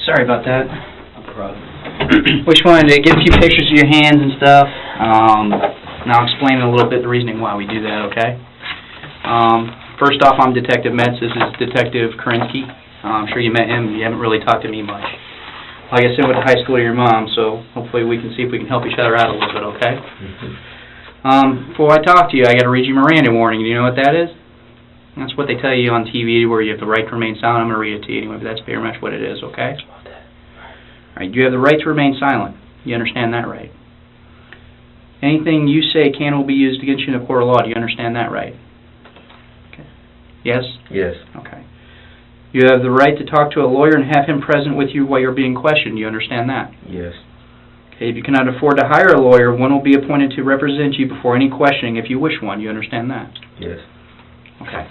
Sorry about that. No problem. We just wanted to get a few pictures of your hands and stuff, and I'll explain a little bit the reasoning why we do that, okay? First off, I'm Detective Metz. This is Detective Karinsky. I'm sure you met him. You haven't really talked to me much. Like I said, went to high school with your mom, so hopefully we can see if we can help each other out a little bit, okay? Before I talk to you, I got to read you Miranda warning. Do you know what that is? That's what they tell you on TV, where you have the right to remain silent. I'm going to read it to you anyway, but that's very much what it is, okay? All right, you have the right to remain silent. You understand that, right? Anything you say can will be used against you in a court of law. Do you understand that, right? Okay. Yes? Yes. Okay. You have the right to talk to a lawyer and have him present with you while you're being questioned. Do you understand that? Yes. Okay, if you cannot afford to hire a lawyer, one will be appointed to represent you before any questioning if you wish one. Do you understand that? Yes. Okay.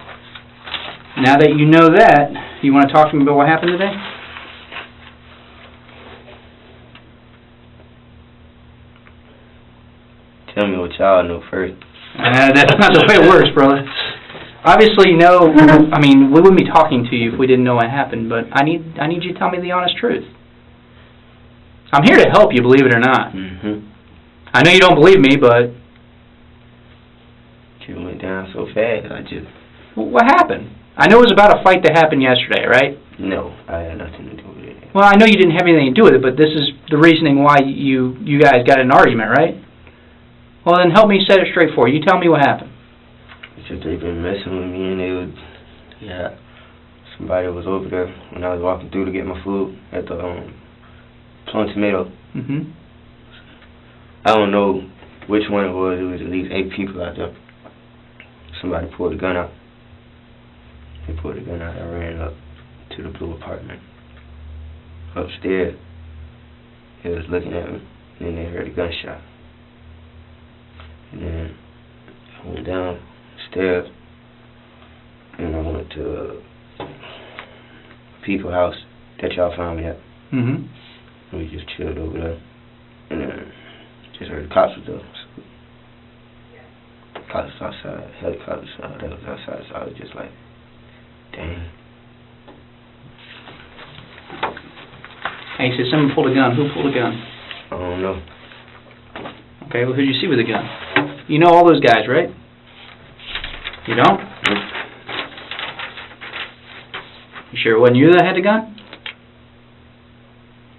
Now that you know that, you want to talk to me about what happened today? Tell me what y'all know first. That's not the way it works, brother. Obviously, we wouldn't be talking to you if we didn't know what happened, but I need you to tell me the honest truth. I'm here to help you, believe it or not. I know you don't believe me, but... It went down so fast, Well, what happened? I know it was about a fight that happened yesterday, right? No, I had nothing to do with it. Well, I know you didn't have anything to do with it, but this is the reasoning why you guys got in an argument, right? Well, then help me set it straight for you. You tell me what happened. It's just they've been messing with me, and somebody was over there when I was walking through to get my food at the Plum Tomato. I don't know which one it was. It was at least 8 people out there. Somebody pulled a gun out. They pulled the gun out. I ran up to the blue apartment. Upstairs, they was looking at me, and then they heard a gunshot. And then I went downstairs, and I went to people's house that y'all found me at. We just chilled over there, and then just heard the cops was there. So, cops outside, helicopters that was outside, so I was just like, dang. Hey, you said someone pulled a gun. Who pulled a gun? I don't know. Okay, well, who did you see with a gun? You know all those guys, right? You don't? You sure it wasn't you that had the gun?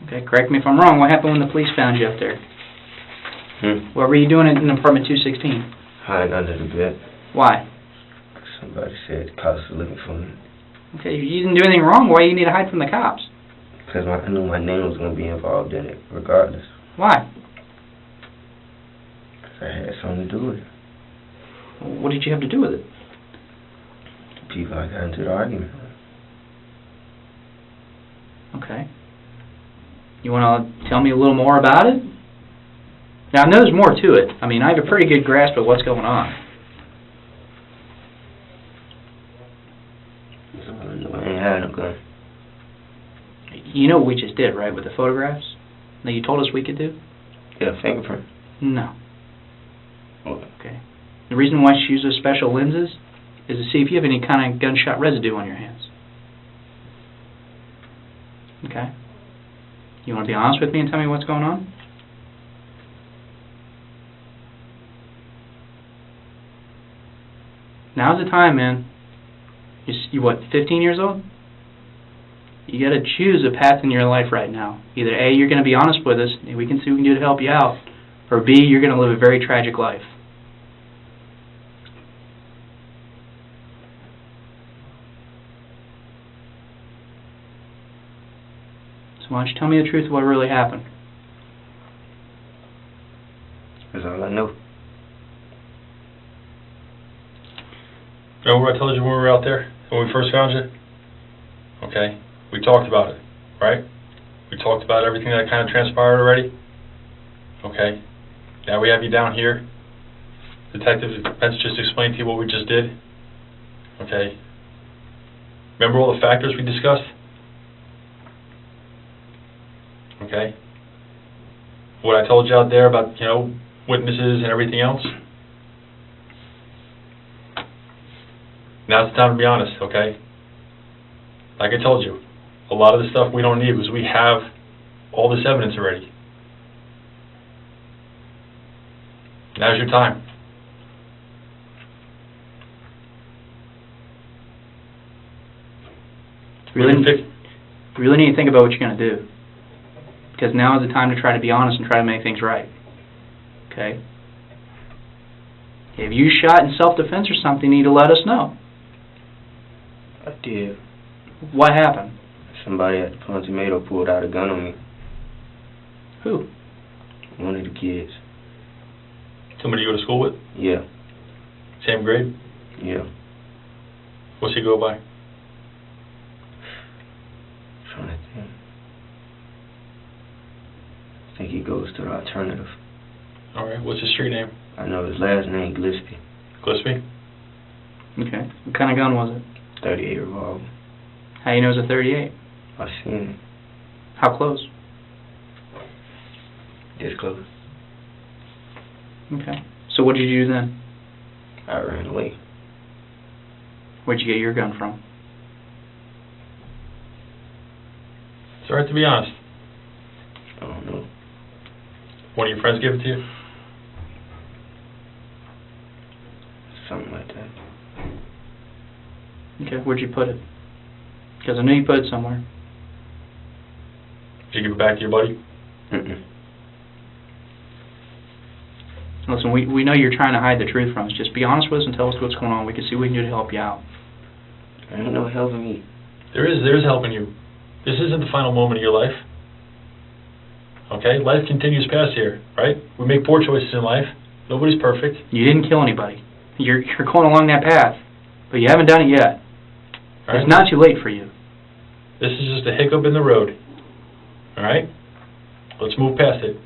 Okay, correct me if I'm wrong. What happened when the police found you up there? What were you doing in apartment 216? Hiding under the bed. Why? Somebody said the cops were looking for me. Okay, you didn't do anything wrong. Why you need to hide from the cops? Because I knew my name was going to be involved in it, regardless. Why? Because I had something to do with it. What did you have to do with it? The people I got into the argument with. Okay. You want to tell me a little more about it? Now, I know there's more to it. I mean, I have a pretty good grasp of what's going on. I ain't had no gun. You know what we just did, right, with the photographs that you told us we could do? Yeah, fingerprint. No. What? Okay. The reason why she uses special lenses is to see if you have any kind of gunshot residue on your hands. Okay? You want to be honest with me and tell me what's going on? Now's the time, man. You what, 15 years old? You got to choose a path in your life right now. Either A, you're going to be honest with us, and we can see what we can do to help you out, or B, you're going to live a very tragic life. So why don't you tell me the truth of what really happened? That's all I know. Remember what I told you when we were out there, when we first found you? Okay, we talked about it, right? We talked about everything that kind of transpired already. Okay, now we have you down here. Detective Pence just explained to you what we just did. Okay, remember all the factors we discussed? Okay, what I told you out there about, witnesses and everything else? Now's the time to be honest, okay? Like I told you, a lot of the stuff we don't need because we have all this evidence already. Now's your time. You really need to think about what you're going to do. Because now is the time to try to be honest and try to make things right. Okay? If you shot in self-defense or something, you need to let us know. I did. What happened? Somebody at the Plum Tomato pulled out a gun on me. Who? One of the kids. Somebody you go to school with? Yeah. Same grade? Yeah. What's he go by? Trying to think. I think he goes to the alternative. Alright, what's his street name? I know his last name, Gillespie. Gillespie? Okay. What kind of gun was it? 38 revolver. How you know it was a 38? I seen it. How close? This close. Okay. So what did you do then? I ran away. Where'd you get your gun from? It's alright to be honest. I don't know. One of your friends gave it to you? Something like that. Okay, where'd you put it? Because I knew you put it somewhere. Did you give it back to your buddy? Mm-mm. Listen, we know you're trying to hide the truth from us. Just be honest with us and tell us what's going on. We can see what we can do to help you out. There ain't no helping me. There is helping you. This isn't the final moment of your life. Okay? Life continues past here, right? We make poor choices in life. Nobody's perfect. You didn't kill anybody. You're going along that path, but you haven't done it yet. Right? It's not too late for you. This is just a hiccup in the road. Alright? Let's move past it.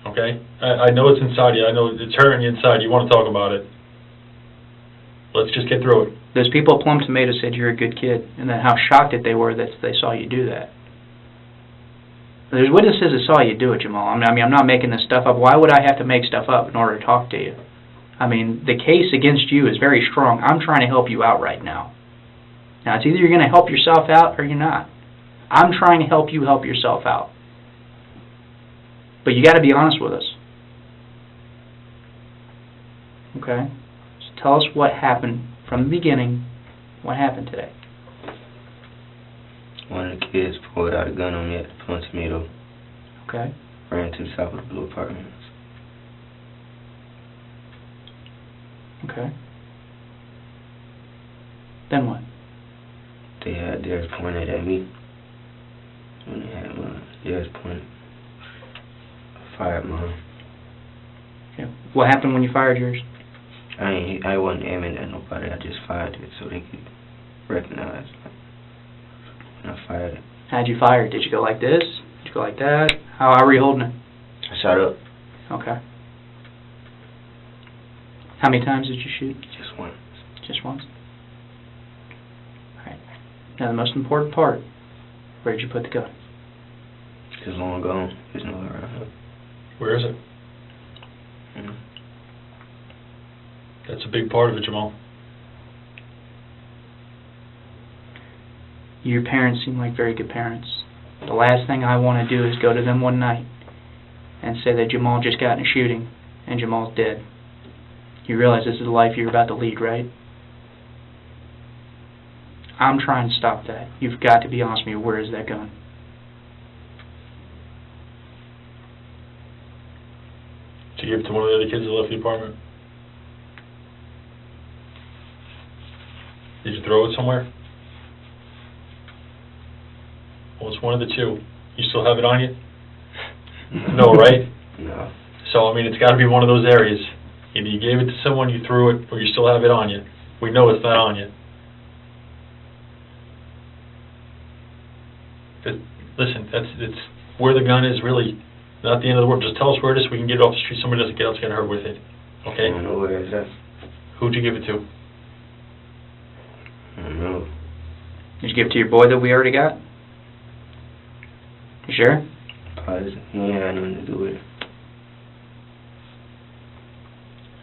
Okay? I know it's inside you. I know it's hurting you inside. You want to talk about it. Let's just get through it. Those people at Plum Tomato said you're a good kid, and then how shocked that they were that they saw you do that. There's witnesses that saw you do it, Jamell. I mean, I'm not making this stuff up. Why would I have to make stuff up in order to talk to you? I mean, the case against you is very strong. I'm trying to help you out right now. Now, it's either you're going to help yourself out or you're not. I'm trying to help you help yourself out. But you got to be honest with us. Okay? So tell us what happened from the beginning. What happened today? One of the kids pulled out a gun on me at the Plum Tomato. Okay. Ran to the south of the Blue Apartments. Okay. Then what? They had theirs pointed at me. When they had theirs pointed, I fired mine. Okay. What happened when you fired yours? I wasn't aiming at nobody. I just fired it so they could recognize when I fired it. How'd you fire it? Did you go like this? Did you go like that? How were you holding it? I shot up. Okay. How many times did you shoot? Just once. Just once? Alright. Now the most important part, where did you put the gun? It's long gone. There's nowhere around here. Where is it? Mm-hmm. That's a big part of it, Jamell. Your parents seem like very good parents. The last thing I want to do is go to them one night and say that Jamell just got in a shooting and Jamell's dead. You realize this is the life you're about to lead, right? I'm trying to stop that. You've got to be honest with me. Where is that gun? Did you give it to one of the other kids that left the apartment? Did you throw it somewhere? Well, it's one of the two. You still have it on you? No, right? No. So, I mean, it's got to be one of those areas. Either you gave it to someone, you threw it, or you still have it on you. We know it's not on you. Listen, it's where the gun is really not the end of the world. Just tell us where it is so we can get it off the street. Somebody doesn't get else get hurt with it. Okay? I don't know where it's at. Who'd you give it to? I don't know. Did you give it to your boy that we already got? You sure? He ain't had nothing to do with it.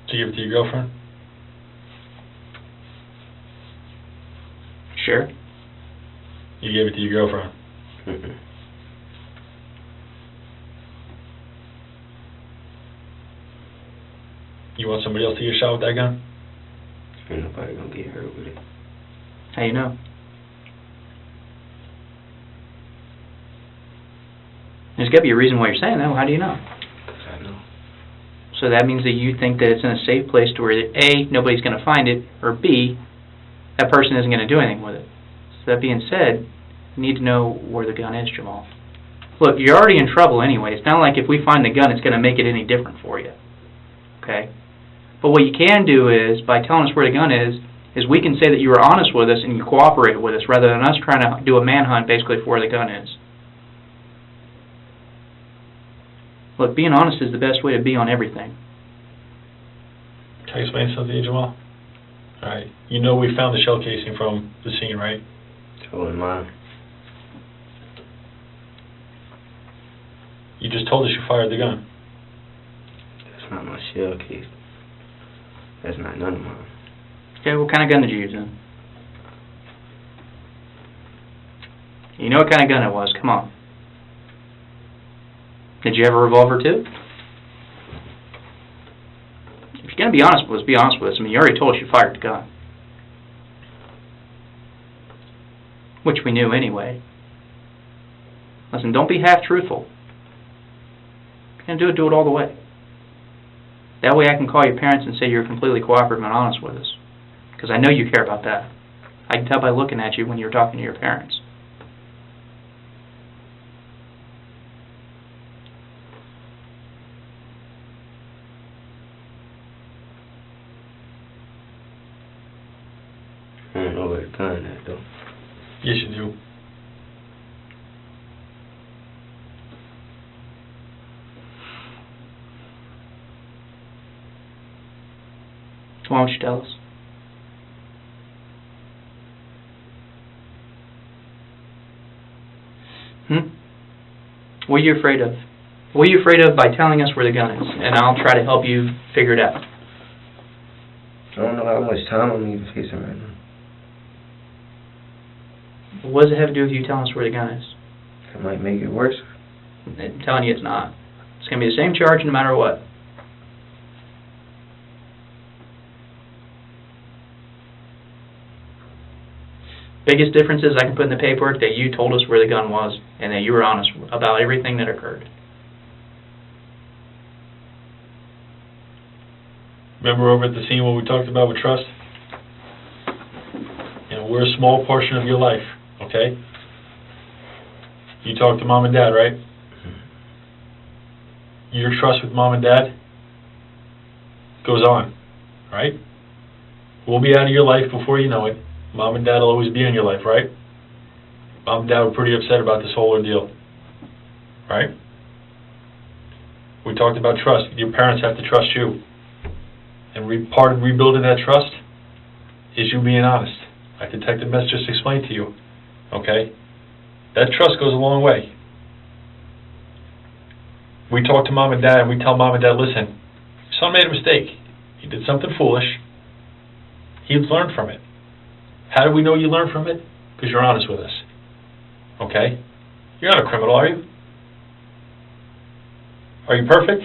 Did you give it to your girlfriend? Sure. You gave it to your girlfriend. Mm-mm. You want somebody else to get shot with that gun? Ain't nobody gonna get hurt with it. How you know? There's got to be a reason why you're saying that. Well, how do you know? 'Cause I know. So that means that you think that it's in a safe place to where A, nobody's going to find it, or B, that person isn't going to do anything with it. So that being said, you need to know where the gun is, Jamell. Look, you're already in trouble anyway. It's not like if we find the gun, it's going to make it any different for you. Okay? But what you can do is, by telling us where the gun is we can say that you were honest with us and you cooperated with us, rather than us trying to do a manhunt basically for where the gun is. Look, being honest is the best way to be on everything. Can I explain something to you, Jamell? Alright, you know we found the shell casing from the scene, right? So in mine. You just told us you fired the gun. That's not my shell case. That's not none of mine. Okay, what kind of gun did you use then? You know what kind of gun it was, come on. Did you have a revolver too? If you're going to be honest with us, be honest with us. I mean, you already told us you fired the gun. Which we knew anyway. Listen, don't be half-truthful. If you're going to do it all the way. That way I can call your parents and say you're completely cooperative and honest with us. Because I know you care about that. I can tell by looking at you when you're talking to your parents. I don't know where the gun at though. Yes, you do. Why don't you tell us? What are you afraid of? What are you afraid of by telling us where the gun is? And I'll try to help you figure it out. I don't know how much time I'm even facing right now. What does it have to do with you telling us where the gun is? It might make it worse. I'm telling you it's not. It's going to be the same charge no matter what. Biggest difference is I can put in the paperwork that you told us where the gun was and that you were honest about everything that occurred. Remember over at the scene what we talked about with trust? You know, we're a small portion of your life, okay? You talk to mom and dad, right? Your trust with mom and dad goes on, right? We'll be out of your life before you know it. Mom and dad will always be in your life, right? Mom and dad were pretty upset about this whole ordeal, right? We talked about trust. Your parents have to trust you. And part of rebuilding that trust is you being honest. Like Detective Metz just explained to you, okay? That trust goes a long way. We talk to mom and dad and we tell mom and dad, listen, your son made a mistake. He did something foolish. He's learned from it. How do we know you learned from it? Because you're honest with us. Okay? You're not a criminal, are you? Are you perfect?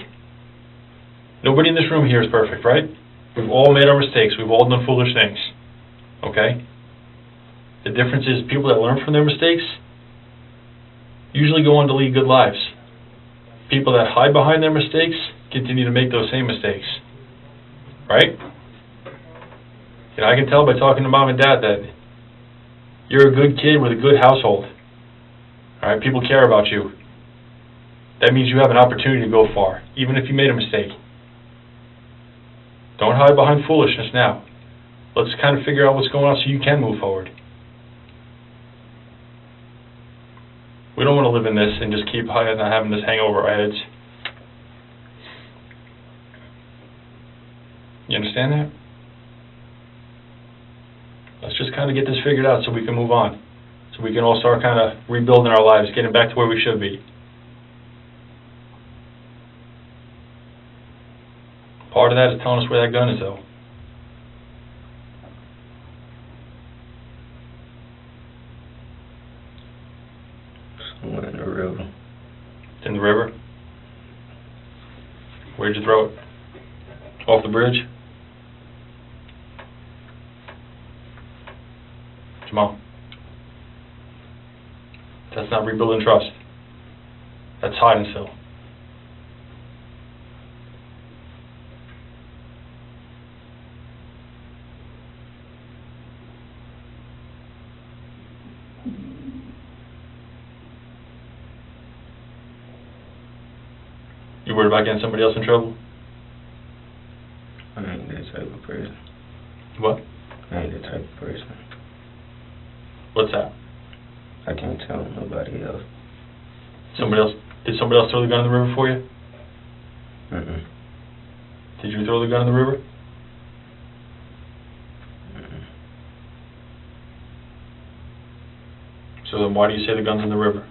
Nobody in this room here is perfect, right? We've all made our mistakes. We've all done foolish things. Okay? The difference is people that learn from their mistakes usually go on to lead good lives. People that hide behind their mistakes continue to make those same mistakes. Right? You know, I can tell by talking to mom and dad that you're a good kid with a good household. All right? People care about you. That means you have an opportunity to go far, even if you made a mistake. Don't hide behind foolishness now. Let's kind of figure out what's going on so you can move forward. We don't want to live in this and just keep having this hang over our heads. You understand that? Let's just kind of get this figured out so we can move on. So we can all start kind of rebuilding our lives, getting back to where we should be. Part of that is telling us where that gun is, though. I went in the river. In the river? Where'd you throw it? Off the bridge? Jamell. That's not rebuilding trust. That's hide and fill. You worried about getting somebody else in trouble? I ain't that type of person. What? I ain't that type of person. What's that? I can't tell nobody else. Somebody else? Did somebody else throw the gun in the river for you? Mm-mm. Did you throw the gun in the river? Mm-mm. So then why do you say the gun's in the river?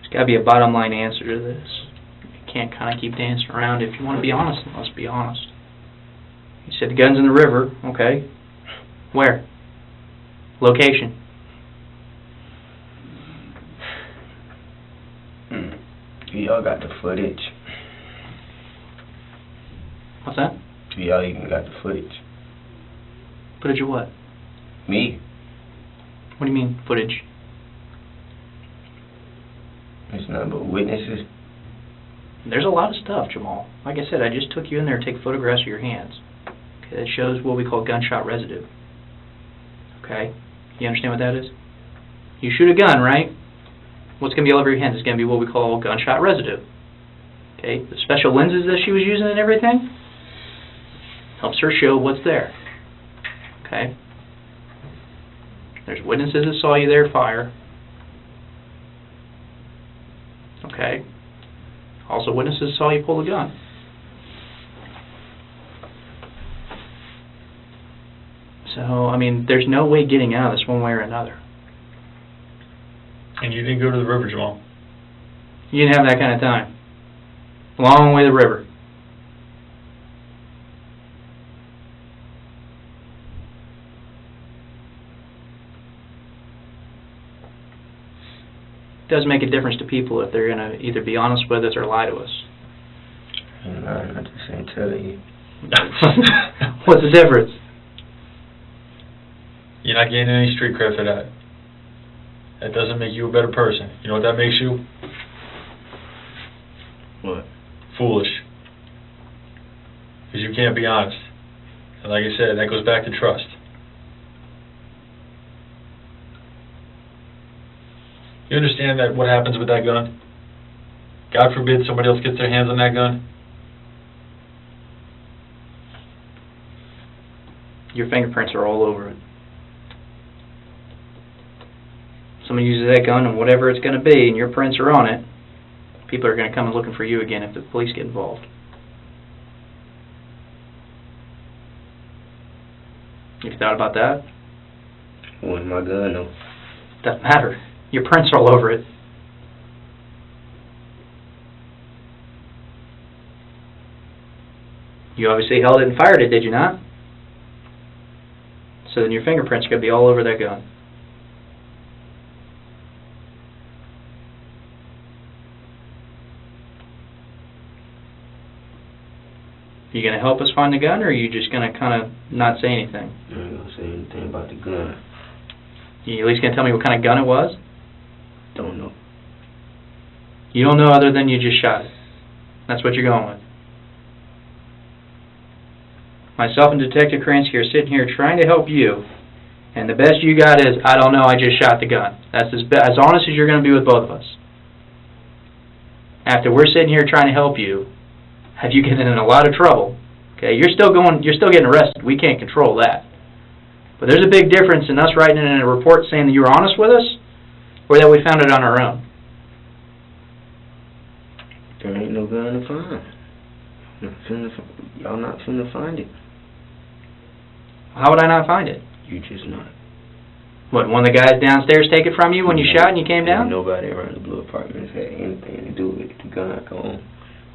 There's got to be a bottom line answer to this. You can't kind of keep dancing around. If you want to be honest, let's be honest. You said the gun's in the river, okay. Where? Location. Y'all got the footage. What's that? Y'all even got the footage. Footage of what? Me? What do you mean, footage? It's nothing but witnesses. There's a lot of stuff, Jamell. Like I said, I just took you in there to take photographs of your hands. Okay, that shows what we call gunshot residue. Okay? You understand what that is? You shoot a gun, right? What's going to be all over your hands is going to be what we call gunshot residue. Okay? The special lenses that she was using and everything helps her show what's there. Okay? There's witnesses that saw you there fire. Okay? Also, witnesses saw you pull the gun. So, I mean, there's no way getting out of this one way or another. And you didn't go to the river, Jamell. You didn't have that kind of time. Long way to the river. It does make a difference to people if they're going to either be honest with us or lie to us. I just ain't telling you. What's the difference? You're not gaining any street cred for that. That doesn't make you a better person. You know what that makes you? What? Foolish. Because you can't be honest. And like I said, that goes back to trust. You understand that what happens with that gun? God forbid somebody else gets their hands on that gun. Your fingerprints are all over it. Somebody uses that gun and whatever it's going to be, and your prints are on it, people are going to come and looking for you again if the police get involved. You thought about that? Wasn't my gun, though. Doesn't matter. Your prints are all over it. You obviously held it and fired it, did you not? So then your fingerprints are going to be all over that gun. Are you going to help us find the gun, or are you just going to kind of not say anything? I ain't gonna say anything about the gun. You at least going to tell me what kind of gun it was? Don't know. You don't know other than you just shot it. That's what you're going with. Myself and Detective Kransky are sitting here trying to help you, and the best you got is, I don't know, I just shot the gun. That's as honest as you're going to be with both of us. After we're sitting here trying to help you, have you getting in a lot of trouble? Okay, you're still getting arrested. We can't control that. But there's a big difference in us writing in a report saying that you were honest with us, or that we found it on our own. There ain't no gun to find. Y'all not finna find it. How would I not find it? You just not. What, one of the guys downstairs take it from you when you shot and you came down? Nobody around the Blue Apartments had anything to do with the gun gone.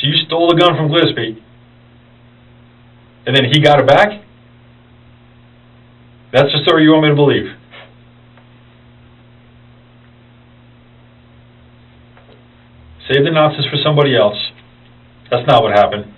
So you stole the gun from Gillespie, and then he got it back? That's the story you want me to believe? Save the nonsense for somebody else. That's not what happened.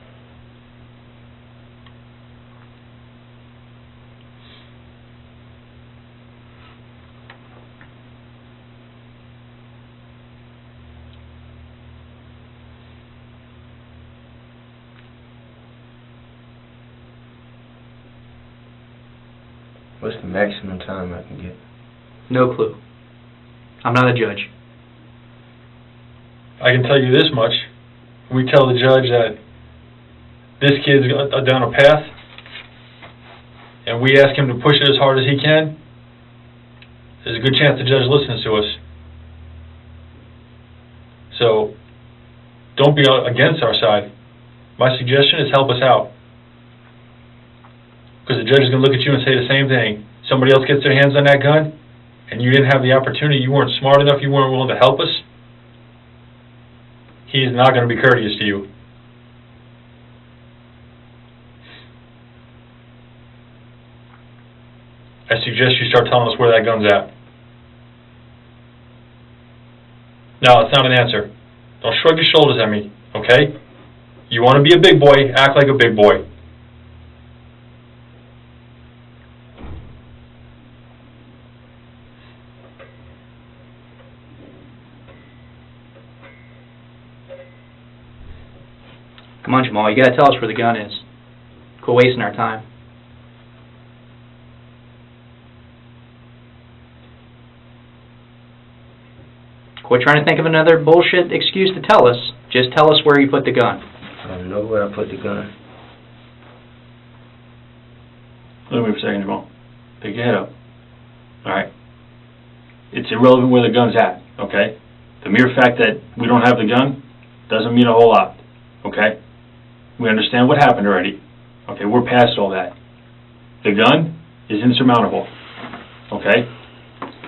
What's the maximum time I can get? No clue. I'm not a judge. I can tell you this much. We tell the judge that this kid's down a path, and we ask him to push it as hard as he can, there's a good chance the judge listens to us. So, don't be against our side. My suggestion is help us out. Because the judge is going to look at you and say the same thing. Somebody else gets their hands on that gun, and you didn't have the opportunity, you weren't smart enough, you weren't willing to help us, he's not going to be courteous to you. I suggest you start telling us where that gun's at. No, that's not an answer. Don't shrug your shoulders at me, okay? You want to be a big boy, act like a big boy. Come on, Jamell, you gotta tell us where the gun is. Quit wasting our time. Quit trying to think of another bullshit excuse to tell us. Just tell us where you put the gun. I don't know where I put the gun. Look at me for a second, Jamell. Pick your head up. Alright? It's irrelevant where the gun's at, okay? The mere fact that we don't have the gun doesn't mean a whole lot, okay? We understand what happened already. Okay, we're past all that. The gun is insurmountable, okay?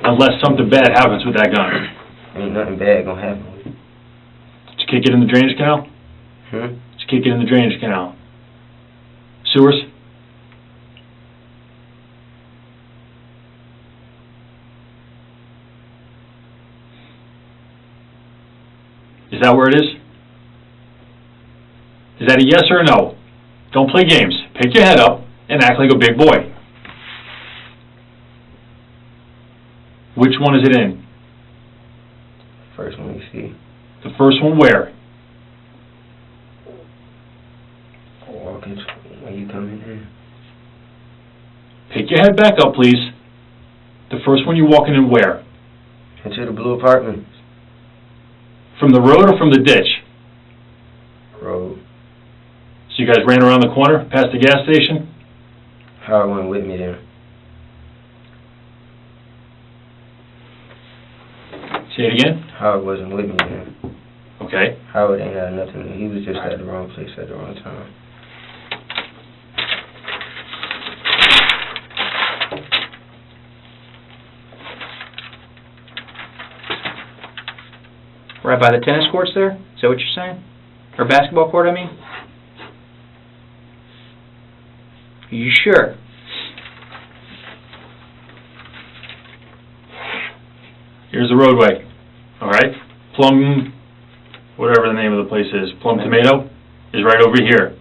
Unless something bad happens with that gun. Ain't nothing bad gonna happen with it. Did you kick it in the drainage canal? Hmm? Did you kick it in the drainage canal? Sewers? Is that where it is? Is that a yes or a no? Don't play games. Pick your head up and act like a big boy. Which one is it in? First one you see. The first one where? Walking when you come in here. Pick your head back up, please. The first one you're walking in where? Into the blue apartment. From the road or from the ditch? Road. So you guys ran around the corner, past the gas station? Howard went with me there. Say it again? Howard wasn't with me there. Okay. Howard ain't had nothing. He was just at the wrong place at the wrong time. Right by the tennis courts there? Is that what you're saying? Or basketball court, I mean? Are you sure? Here's the roadway. Alright? Plum, whatever the name of the place is, Plum Tomato, is right over here.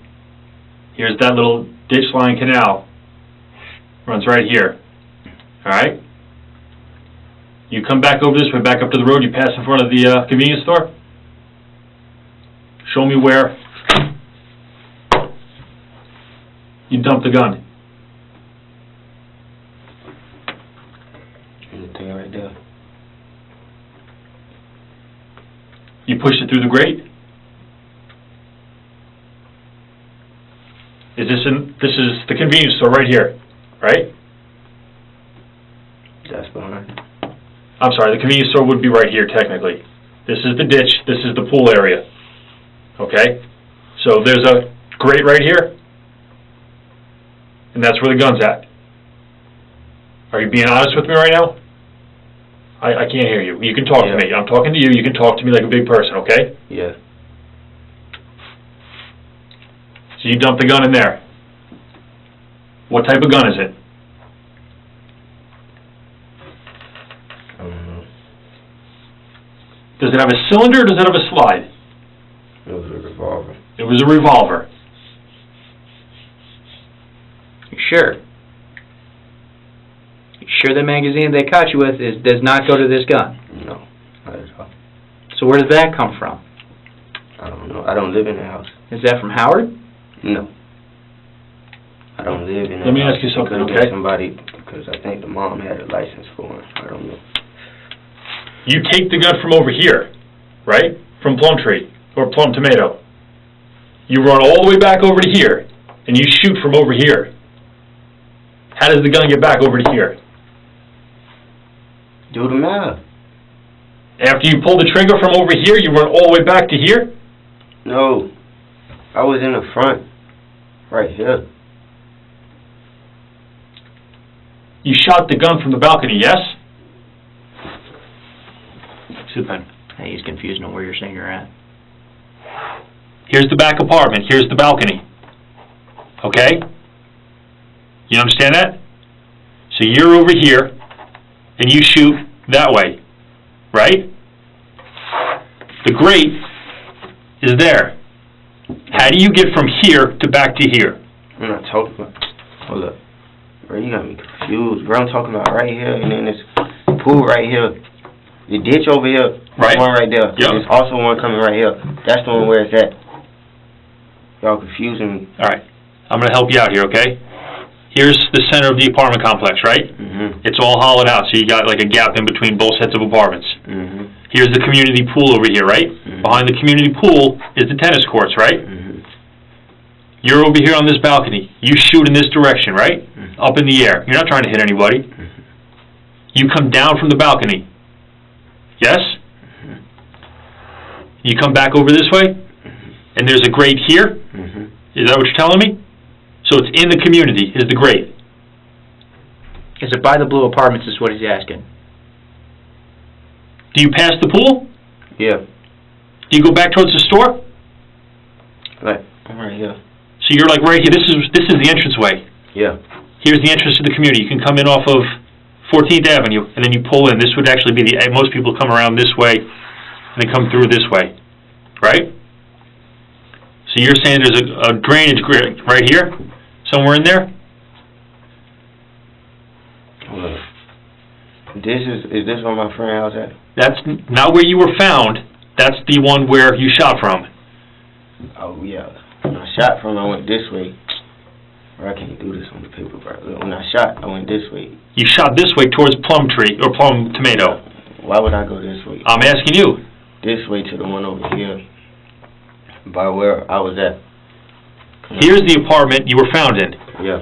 Here's that little ditch line canal. Runs right here. Alright? You come back over this way, back up to the road, you pass in front of the convenience store. Show me where you dumped the gun. There's the thing right there. You pushed it through the grate? This is the convenience store right here, right? That's behind. I'm sorry, the convenience store would be right here technically. This is the ditch, this is the pool area. Okay? So there's a grate right here, and that's where the gun's at. Are you being honest with me right now? I can't hear you. You can talk to me. I'm talking to you. You can talk to me like a big person, okay? Yeah. So you dumped the gun in there. What type of gun is it? I don't know. Does it have a cylinder or does it have a slide? It was a revolver. It was a revolver. You sure? You sure the magazine they caught you with does not go to this gun? No, not at all. So where did that come from? I don't know. I don't live in the house. Is that from Howard? No. I don't live in the house. Let me ask you something, It could've okay? been somebody, because I think the mom had a license for it. I don't know. You take the gun from over here, right? From Plumtree or Plum Tomato. You run all the way back over to here, and you shoot from over here. How does the gun get back over to here? Do the math. After you pull the trigger from over here, you run all the way back to here? No. I was in the front. Right here. You shot the gun from the balcony, yes? Sit down. Hey, he's confused on where you're saying you're at. Here's the back apartment. Here's the balcony. Okay? You understand that? So you're over here, and you shoot that way, right? The grate is there. How do you get from here to back to here? I'm not talking about... Hold up. Bro, you got me confused. Bro, I'm talking about right here, and then this pool right here. The ditch over here. Right. One right there. Yep. There's also one coming right here. That's the one where it's at. Y'all confusing me. All right. I'm going to help you out here, okay? Here's the center of the apartment complex, right? Mm-hmm. It's all hollowed out, so you got like a gap in between both sets of apartments. Mm-hmm. Here's the community pool over here, right? Mm-hmm. Behind the community pool is the tennis courts, right? Mm-hmm. You're over here on this balcony. You shoot in this direction, right? Mm-hmm. Up in the air. You're not trying to hit anybody. Mm-hmm. You come down from the balcony. Yes? Mm-hmm. You come back over this way, Mm-hmm. and there's a grate here. Mm-hmm. Is that what you're telling me? So it's in the community, is the grate. Is it by the blue apartments is what he's asking. Do you pass the pool? Yeah. Do you go back towards the store? Like, I'm right here. So you're like right here. This is the entranceway. Yeah. Here's the entrance to the community. You can come in off of 14th Avenue, and then you pull in. This would actually be most people come around this way, and they come through this way, right? So you're saying there's a drainage grate right here, somewhere in there? Hold up. Is this where my friend house at? That's not where you were found. That's the one where you shot from. Oh, yeah. When I shot from, I went this way. Bro, I can't do this on the paper, bro. When I shot, I went this way. You shot this way towards Plum Tree, or Plum Tomato. Why would I go this way? I'm asking you. This way to the one over here. By where I was at. Here's the apartment you were found in, Yeah,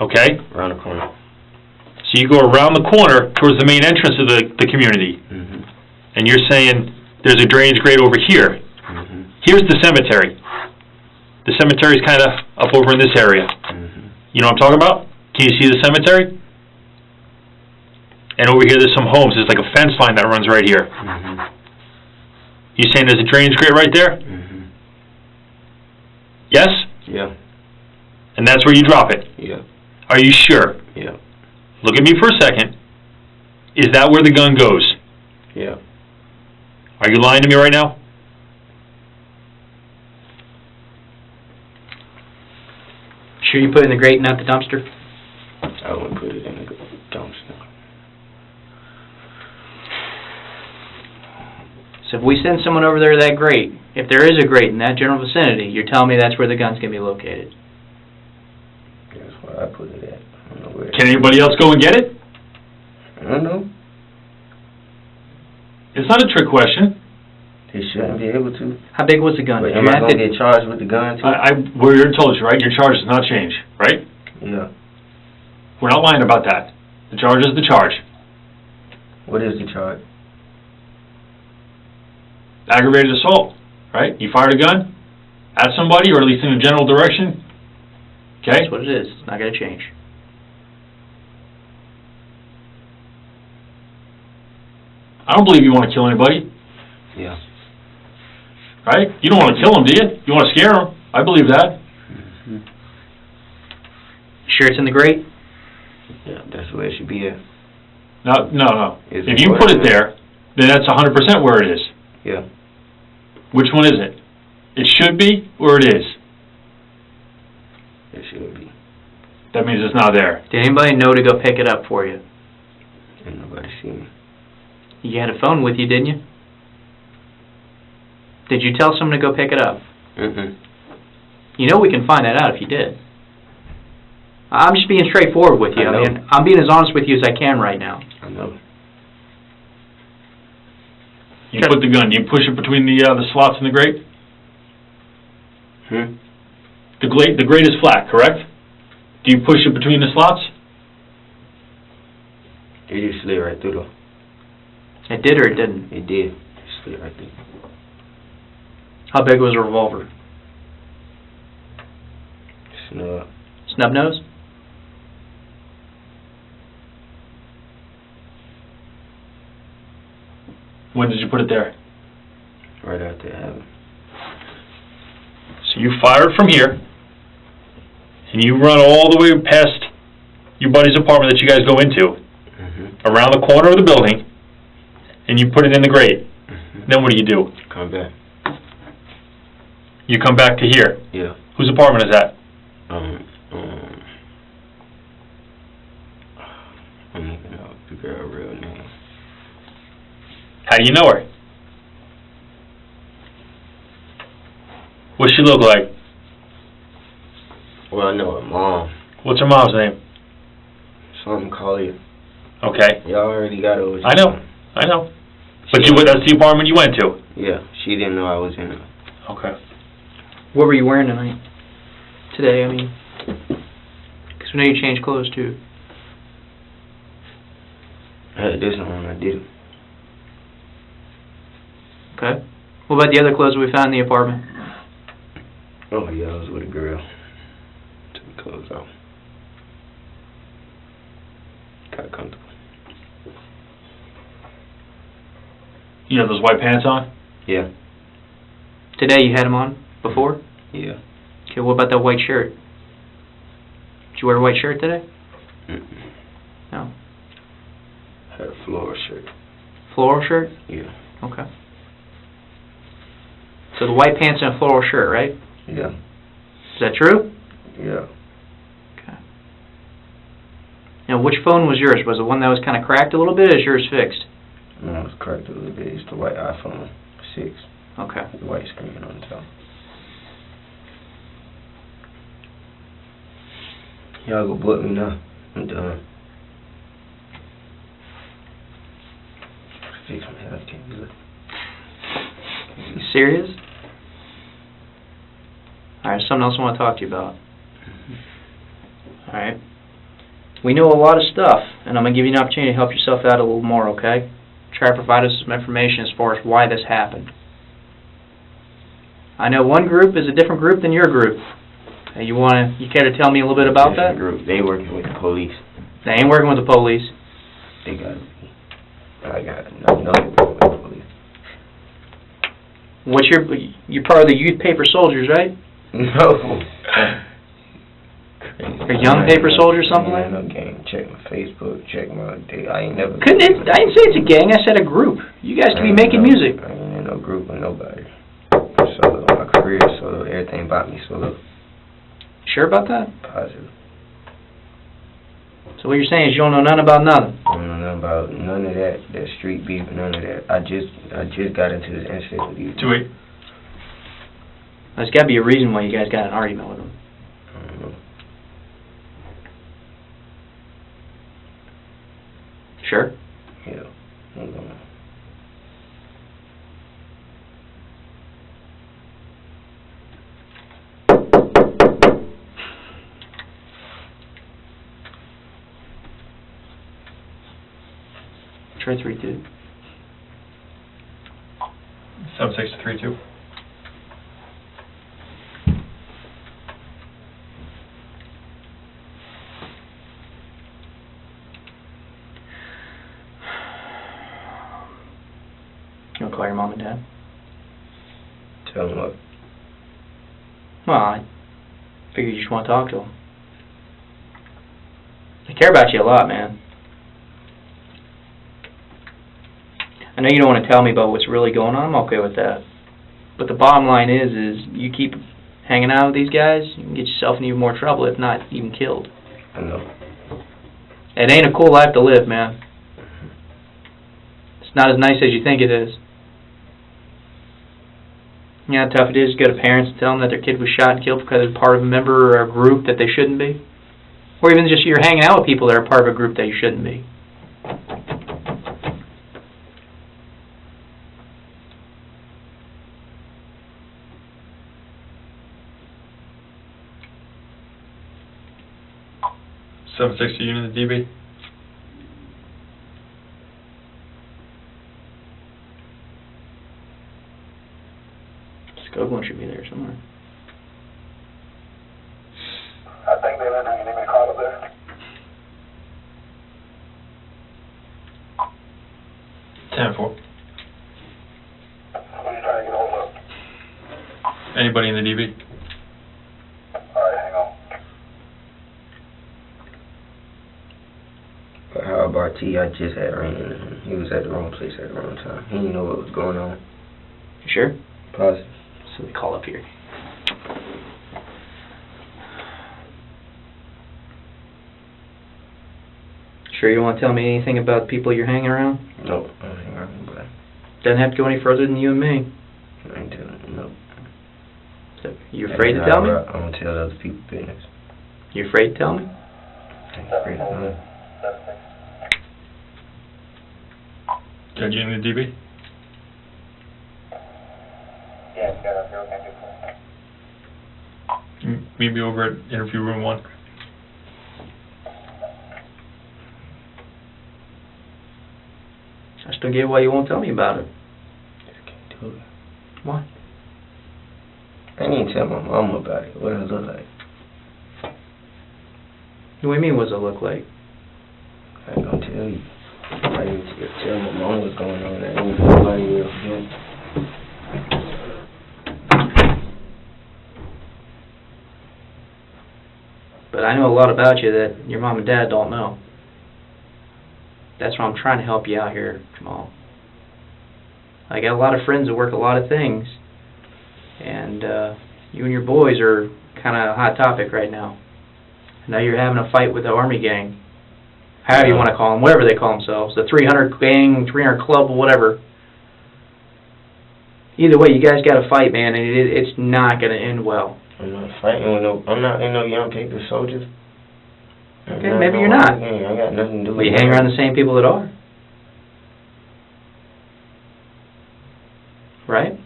okay? around the corner. So you go around the corner towards the main entrance of the community, Mm-hmm. and you're saying there's a drainage grate over here. Mm-hmm. Here's the cemetery. The cemetery's kind of up over in this area. Mm-hmm. You know what I'm talking about? Can you see the cemetery? And over here there's some homes. There's like a fence line that runs right here. Mm-hmm. You saying there's a drainage grate right there? Mm-hmm. Yes? Yeah, And that's where you drop it. yeah, Are you sure? yeah, Look at me for a second. Is that where the gun goes? yeah. Are you lying to me right now? Sure you put it in the grate, not the dumpster? I wouldn't put it in the dumpster. So if we send someone over there to that grate, if there is a grate in that general vicinity, you're telling me that's where the gun's going to be located? That's where I put it at. I don't know where. Can anybody else go and get it? I don't know. It's not a trick question. They shouldn't be able to. How big was the gun? But Did am you I have going to- to get charged with the gun, too? We already told you, right? Your charge does not change, right? Yeah. We're not lying about that. The charge is the charge. What is the charge? Aggravated assault, right? You fired a gun at somebody, or at least in a general direction. Okay? That's what it is. It's not going to change. I don't believe you want to kill anybody, Yeah. right? You don't want to kill them, do you? You want to scare them. I believe that. Sure it's in the grate? Yeah, that's where it should be at. No. Is If it you what put it it is? there, then that's 100% where it is. Yeah. Which one is it? It should be, or it is? It should be. That means it's not there. Did anybody know to go pick it up for you? Ain't nobody see me. You had a phone with you, didn't you? Did you tell someone to go pick it up? Mm-mm. You know we can find that out if you did. I'm just being straightforward with you. I know. I mean, I'm being as honest with you as I can right now. I know. You put the gun, do you push it between the slots in the grate? The grate is flat, correct? Do you push it between the slots? It just slid right through though. It did or it didn't? It did. It slid right through. How big was a revolver? Snub. Snub nose? When did you put it there? Right after it happened. So you fire it from here, and you run all the way past your buddy's apartment that you guys go into, around the corner of the building, and you put it in the grate. Then what do? Come back. You come back to here. Yeah. Whose apartment is that? I'm not gonna figure out her real name. How do you know her? What's she look like? Well, I know her mom. What's her mom's name? Something call you. Okay. Y'all already got her. I know. But that's the apartment you went to? Yeah, she didn't know I was in it. Okay. What were you wearing tonight? Today, I mean. Because we know you changed clothes too. I had this on, I did. Okay. What about the other clothes we found in the apartment? Oh yeah, I was with a girl. Took the clothes off. Got comfortable. You have those white pants on? Yeah. Today you had them on? Before? Yeah. Okay, what about that white shirt? Did you wear a white shirt today? Mm-mm. No. Had a floral shirt. Floral shirt? Yeah. Okay. So the white pants and a floral shirt, right? Yeah. Is that true? Yeah. Okay. Now, which phone was yours? Was it one that was kind of cracked a little bit, or is yours fixed? No, it was cracked a little bit. It's the white iPhone 6. Okay. The white screen on the top. Y'all go book me now. I'm done. Fix my head. I can't do it. You serious? Alright, something else I want to talk to you about. Alright. We know a lot of stuff, and I'm going to give you an opportunity to help yourself out a little more, okay? Try to provide us some information as far as why this happened. I know one group is a different group than your group. You care to tell me a little bit about that? Group. They working with the police. They ain't working with the police. They got me. I got no working with the police. You're part of the youth paper soldiers, right? No. Or young paper soldiers, something like that? No gang. Check my Facebook. Check my day. I ain't never. I didn't say it's a gang. I said a group. You guys could be making music. I ain't in no group with nobody. Solo. My career is solo. Everything about me solo. Sure about that? Positive. So what you're saying is you don't know nothing about nothing? I don't know nothing about none of that. That street beef, none of that. I just got into this incident with you. 2-8. There's got to be a reason why you guys got an argument with them. I don't know. Sure? Yeah. I don't know. Try 3-2. 7-6-3-2. You want to call your mom and dad? Tell them what? Well, I figured you just want to talk to them. I care about you a lot, man. I know you don't want to tell me about what's really going on. I'm okay with that. But the bottom line is you keep hanging out with these guys, you can get yourself in even more trouble, if not even killed. I know. It ain't a cool life to live, man. It's not as nice as you think it is. You know how tough it is to go to parents and tell them that their kid was shot and killed because they're part of a member or a group that they shouldn't be? Or even just you're hanging out with people that are part of a group that you shouldn't be. .760 unit DB. Scope one should be there somewhere. I think they're in there. You need me to call up there? 10-4. Who are you trying to get hold of? Anybody in the DB? All right, hang on. But how about T? I just had rain in him. He was at the wrong place at the wrong time. He didn't know what was going on. You sure? Positive. So we call up here. Sure you don't want to tell me anything about the people you're hanging around? Nope. I don't hang around nobody. Doesn't have to go any further than you and me. I ain't telling him. Nope. So, you afraid to tell me? I don't tell other people business. You afraid to tell me? I ain't afraid of nothing. Got you in the DB? Yeah, got up here. Okay, Meet me over at interview room 1. I still get why you won't tell me about it. Just can't do it. Why? I didn't even tell my mama about it. What does it look like? What do you mean, what does it look like? I ain't gonna tell you. I didn't tell my mom what's going on. I ain't nobody else yet. But I know a lot about you that your mom and dad don't know. That's why I'm trying to help you out here, Jamell. I got a lot of friends that work a lot of things, and you and your boys are kind of a hot topic right now. I know you're having a fight with the Army gang, however you want to call them, whatever they call themselves, the 300 gang, 300 club, or whatever. Either way, you guys got to fight, man, and it's not going to end well. I'm not fighting with no. I'm not in no young paper soldiers. Okay, maybe you're not. I got nothing to do with But you hang around the same people that are. Right?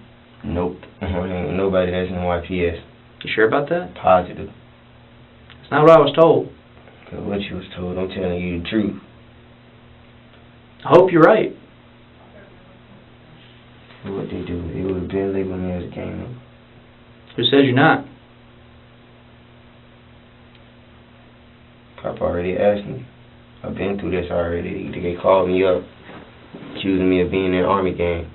Nope. Ain't nobody that's in YPS. You sure about that? Positive. That's not what I was told. Cause what you was told, I'm telling you the truth. I hope you're right. What they do, they would have been labeling me as a gang member. Who says you're not? Cop already asked me. I've been through this already. They called me up, accusing me of being in an Army gang.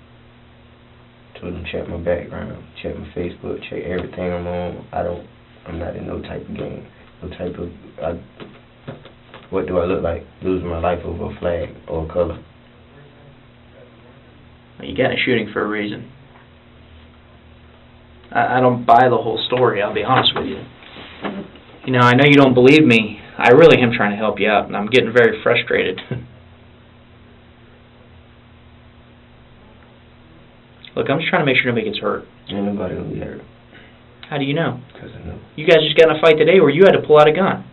Told them check my background, check my Facebook, check everything I'm on. I'm not in no type of gang. No type of, what do I look like? Losing my life over a flag or a color. You got a shooting for a reason. I don't buy the whole story, I'll be honest with you. You know, I know you don't believe me. I really am trying to help you out, and I'm getting very frustrated. Look, I'm just trying to make sure nobody gets hurt. Ain't nobody gonna be hurt. How do you know? Because I know. You guys just got in a fight today where you had to pull out a gun.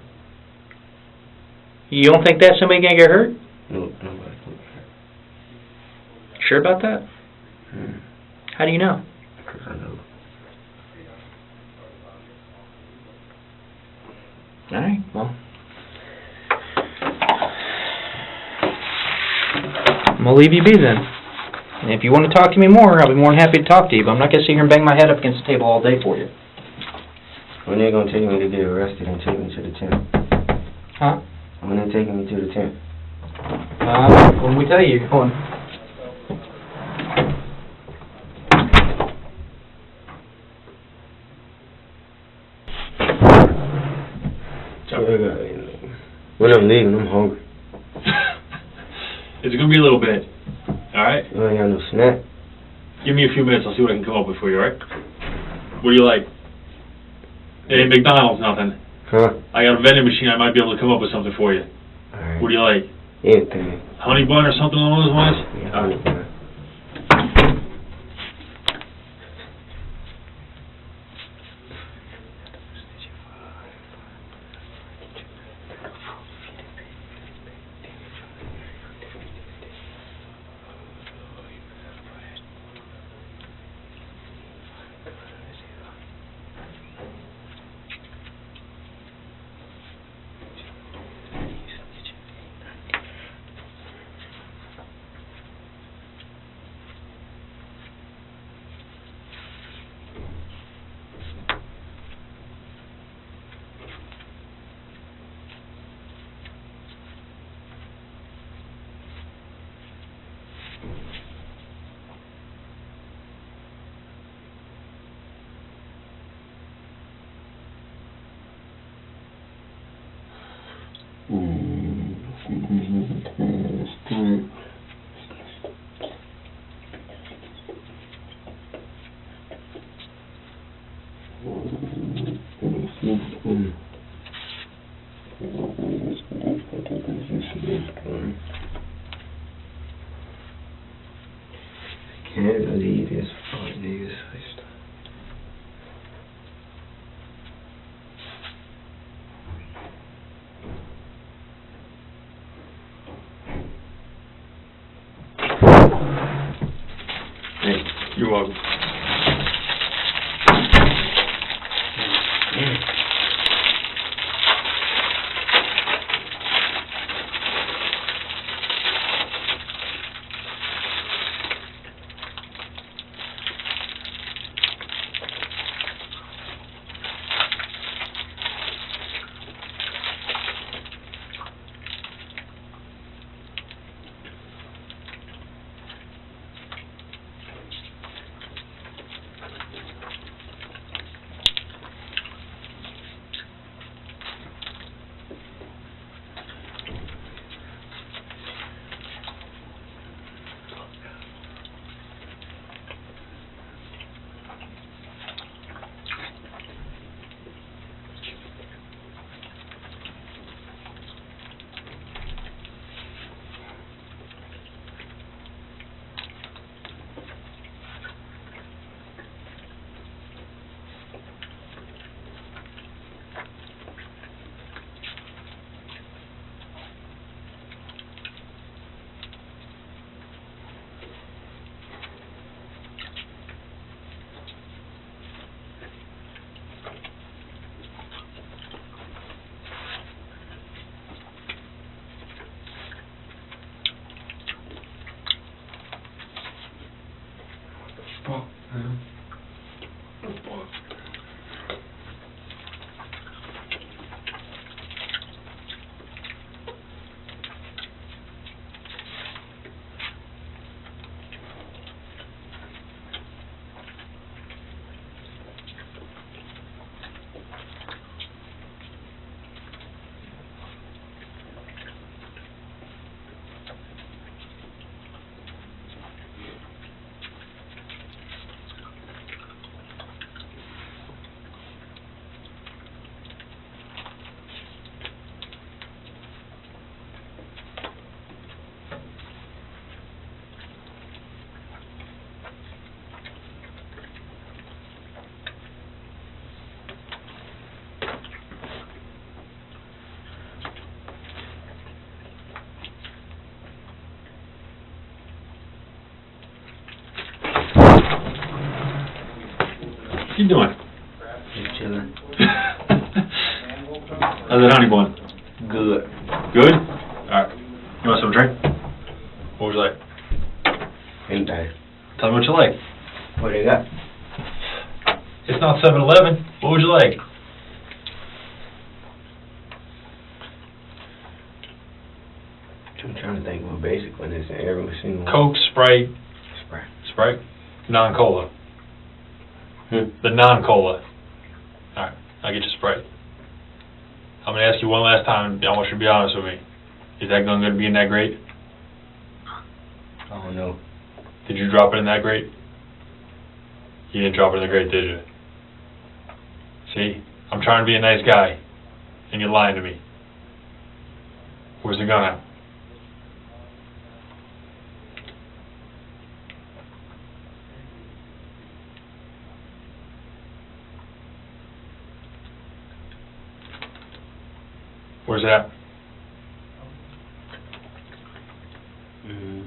You don't think that somebody gonna get hurt? No, nobody's gonna be hurt. Sure about that? How do you know? Because I know. Alright, well. I'm gonna leave you be then. And if you want to talk to me more, I'll be more than happy to talk to you, but I'm not gonna sit here and bang my head up against the table all day for you. When they gonna take me to get arrested and take me to the tent? Huh? When they taking me to the tent? When we tell you you're going. So I got anything. When I'm leaving, I'm hungry. It's gonna be a little bit. Alright? You ain't got no snack? Give me a few minutes, I'll see what I can come up with for you, alright? What do you like? It ain't McDonald's, nothing. Huh? I got a vending machine, I might be able to come up with something for you. Alright. What do you like? Anything. Honey bun or something along those lines? Yeah, Alright. honey bun. Can't believe this fuck niggas. Hey, you're welcome. Fuck, man. What you doing? Just chilling. How's that honey bun? Good. Good? Alright. You want some drink? What would you like? Anything. Tell me what you like. What they got? It's not 7-Eleven. What would you like? I'm trying to think of a basic one that's in every single one. Coke, Sprite. Sprite. Sprite? Non-cola. Hmm. The non-cola. Alright, I'll get you Sprite. I'm going to ask you one last time. I want you to be honest with me. Is that gun going to be in that grate? I don't know. Did you drop it in that grate? You didn't drop it in the grate, did you? See? I'm trying to be a nice guy, and you're lying to me. Where's the gun at? Where's it at? Mm-hmm.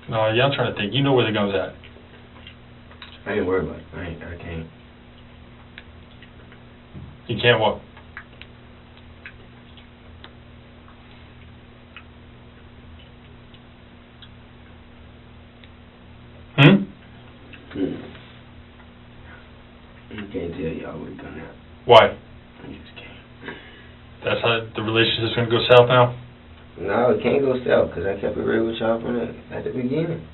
No, yeah, I'm trying to think. You know where the gun's at. I ain't worried about it. I can't. You can't what? I can't tell y'all where the gun at. Why? I just can't. That's how the relationship's going to go south now? No, it can't go south, because I kept it real with y'all from at the beginning.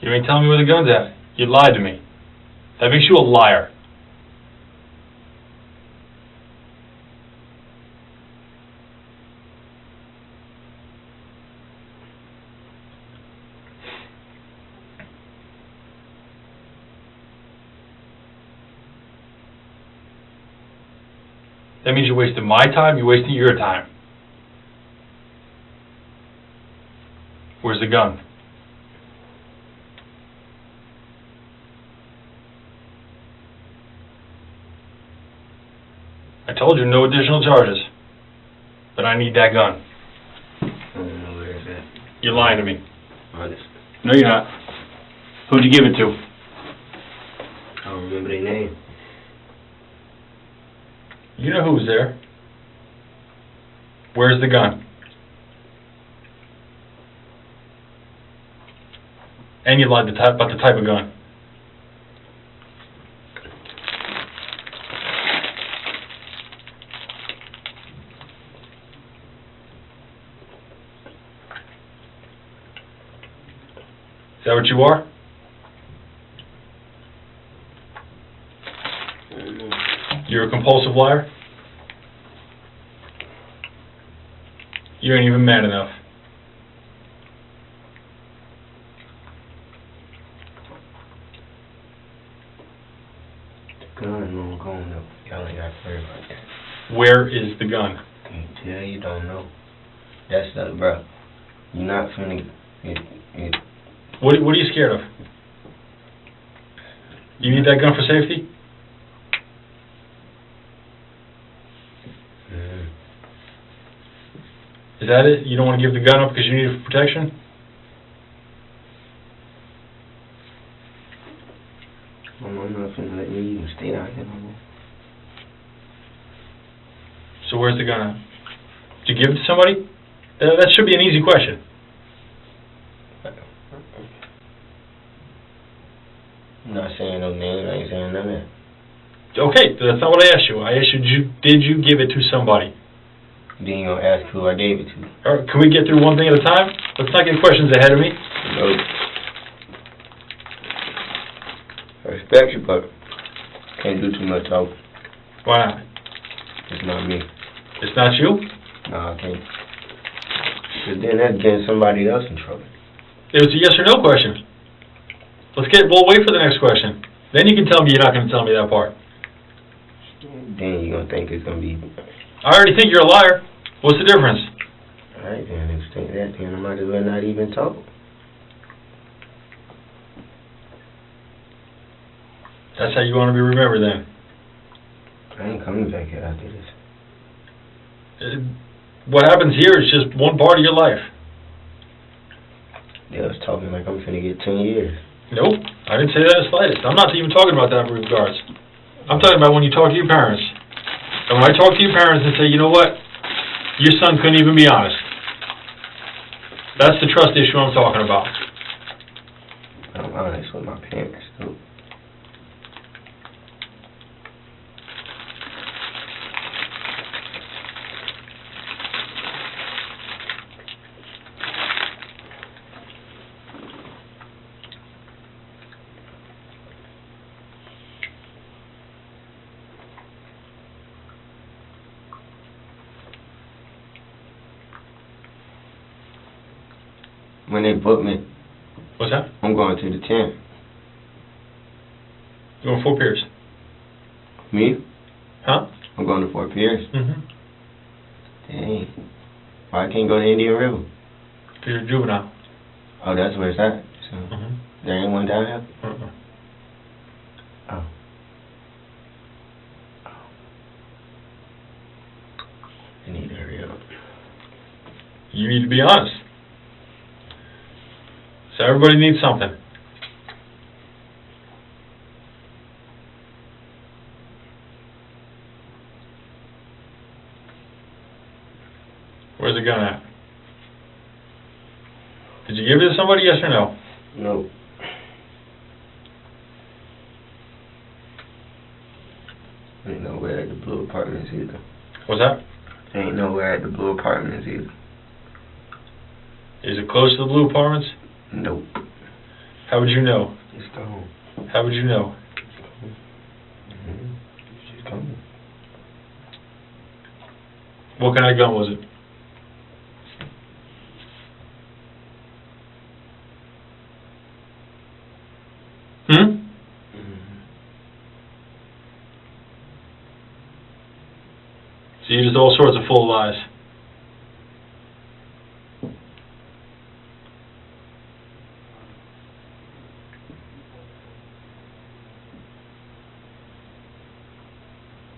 You ain't telling me where the gun's at. You lied to me. That makes you a liar. That means you're wasting my time, you're wasting your time. Where's the gun? I told you no additional charges. But I need that gun. I don't know where it's at. You're lying to me. Honest. No, you're not. Who'd you give it to? I don't remember their name. You know who was there. Where's the gun? And you lied about the type of gun. Is that what you are? You're a compulsive liar? You ain't even mad enough. The gun won't go no. Y'all ain't got to worry about that. Where is the gun? Can't tell you, don't know. That's the, bro. You're not finna it. What are you scared of? You need that gun for safety? Is that it? You don't want to give the gun up because you need it for protection? I'm not finna let me even stay out here no more. So where's the gun at? Did you give it to somebody? That should be an easy question. I'm not saying no names, I ain't saying none of that. Okay, that's not what I asked you. I asked you, did you give it to somebody? Then you gonna ask who I gave it to. All right, can we get through one thing at a time? Let's not get questions ahead of me. No. I respect you, but can't do too much talk. Why not? It's not me. It's not you? No, I can't. Because then that's getting somebody else in trouble. It was a yes or no question. We'll wait for the next question. Then you can tell me you're not going to tell me that part. Then you're gonna think it's gonna be. I already think you're a liar. What's the difference? Alright, then if you think that, then I might as well not even talk. That's how you want to be remembered then. I ain't coming back here after this. What happens here is just one part of your life. They was talking like I'm finna get 10 years. Nope, I didn't say that in the slightest. I'm not even talking about that in regards. I'm talking about when you talk to your parents. And when I talk to your parents and say, you know what, your son couldn't even be honest. That's the trust issue I'm talking about. I'm honest with my parents, too. when they book me, What's that? I'm going to the 10th. You going Fort Pierce? Me? Huh? I'm going to Fort Pierce. Mm-hmm. Dang. Why I can't go to Indian River? Because you're juvenile. Oh, that's where it's at. So, Mm-hmm. there ain't one down here? Uh-uh. Oh. I need to hurry up. You need to be honest. So everybody needs something. Where's the gun at? Did you give it to somebody, yes or no? Nope. Ain't nowhere at the Blue Apartments either. What's that? Ain't nowhere at the Blue Apartments either. Is it close to the Blue Apartments? Nope. How would you know? It's gone. How would you know? Mm-hmm. She's coming. What kind of gun was it? Hmm? So you're just all sorts of full of lies.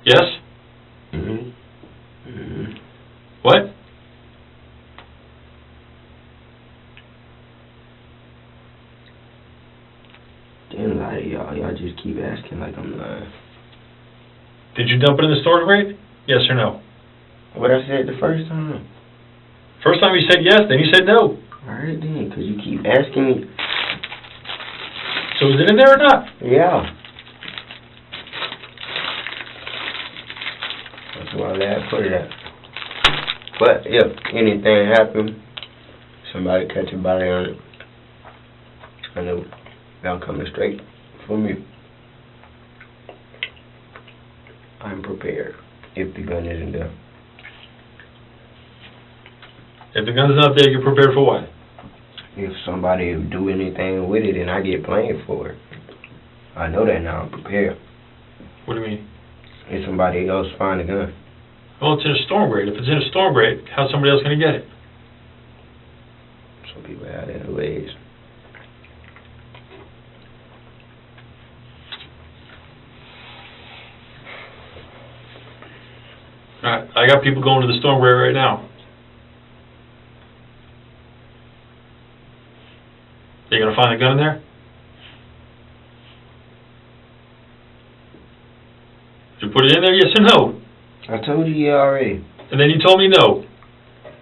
Yes? Mm-hmm. Mm-hmm. What? Damn lie to y'all. Y'all just keep asking like I'm lying. Did you dump it in the storage grate? Yes or no? What I said the first time. First time you said yes, then you said no. Alright then, because you keep asking me. So is it in there or not? Yeah. That's why I put it at. But if anything happened, somebody catch a body on it, I know they're coming straight for me. I'm prepared if the gun isn't there. If the gun's not there, you're prepared for what? If somebody do anything with it and I get blamed for it, I know that now. I'm prepared. What do you mean? If somebody else find a gun. Well, it's in a storm grate. If it's in a storm grate, how's somebody else going to get it? Some people out there ways. Alright, I got people going to the storm grate right now. You going to find a gun in there? Did you put it in there, yes or no? I told you yeah already. And then you told me no.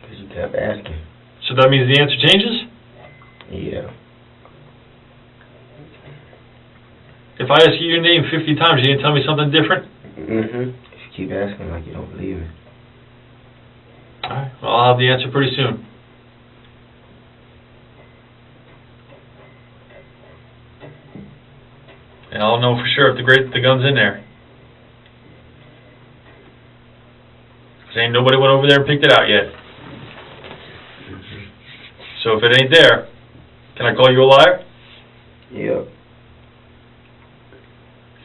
Because you kept asking. So that means the answer changes? Yeah. If I ask you your name 50 times, you didn't tell me something different? Mm-hmm. If you keep asking like you don't believe me. Alright, well, I'll have the answer pretty soon. And I'll know for sure if the gun's in there. 'Cause ain't nobody went over there and picked it out yet. So if it ain't there, can I call you a liar? Yep.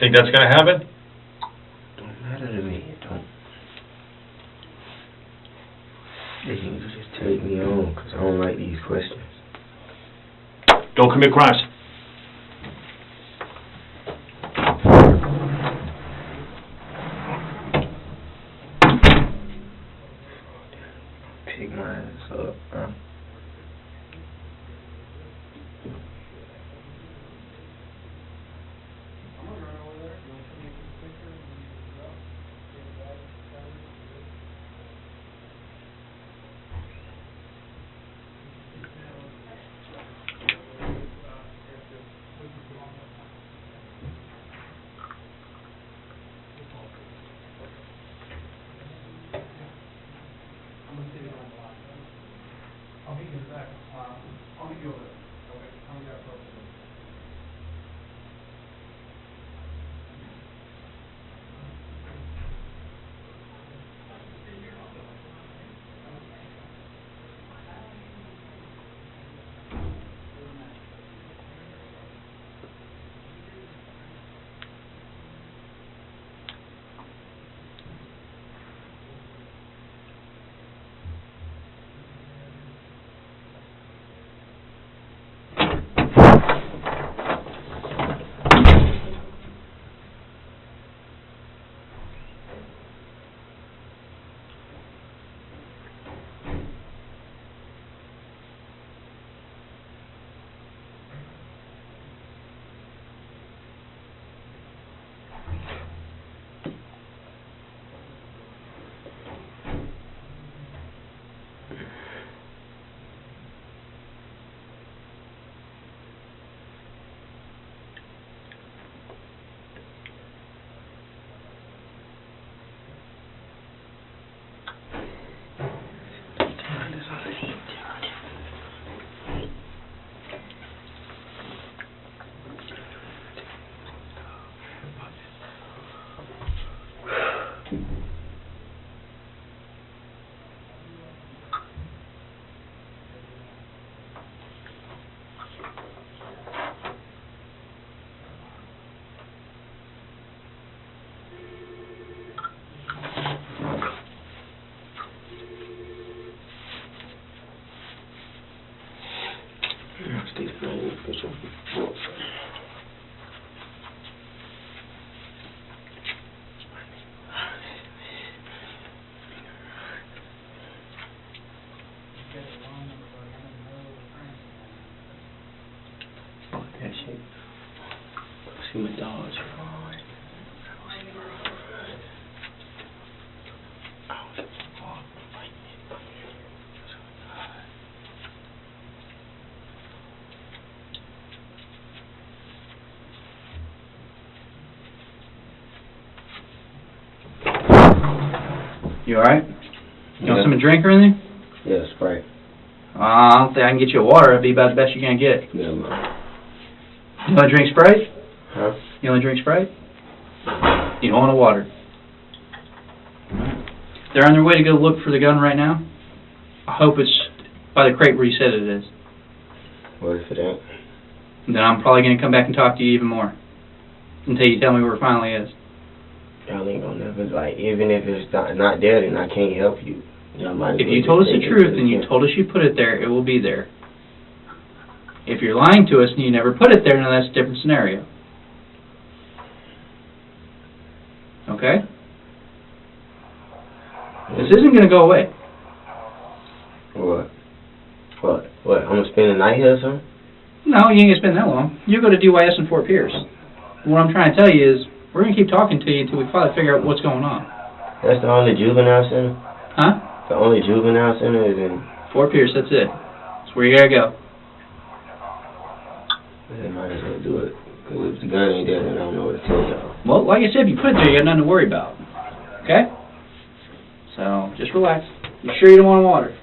Think that's gonna happen? Don't matter to me. It don't. You can just take me on because I don't like these questions. Don't commit crimes. Pick my ass up, huh? See my dogs. You alright? You want something to drink or anything? Yeah, Sprite. I don't think I can get you a water. It'd be about the best you're gonna get. Yeah, man. You wanna drink Sprite? Huh? You wanna drink Sprite? You don't want a water. They're on their way to go look for the gun right now. I hope it's by the crate where you said it is. What if it ain't? And then I'm probably gonna come back and talk to you even more. Until you tell me where it finally is. Y'all ain't gonna never, like, even if it's not there, then I can't help you. Y'all might as If well you just told us take the it truth to and you camp. told us you put it there, it will be there. If you're lying to us and you never put it there, then that's a different scenario. Okay? This isn't going to go away. What? What? I'm gonna spend the night here or something? No, you ain't going to spend that long. You go to DYS in Fort Pierce. What I'm trying to tell you is, we're going to keep talking to you until we finally figure out what's going on. That's the only juvenile center? Huh? The only juvenile center is in... Fort Pierce, that's it. That's where you got to go. They might as well do it. Because if the gun ain't there, then I don't know what to tell y'all. Well, like I said, if you put it there, you got nothing to worry about. Okay? So, just relax. You sure you don't want water?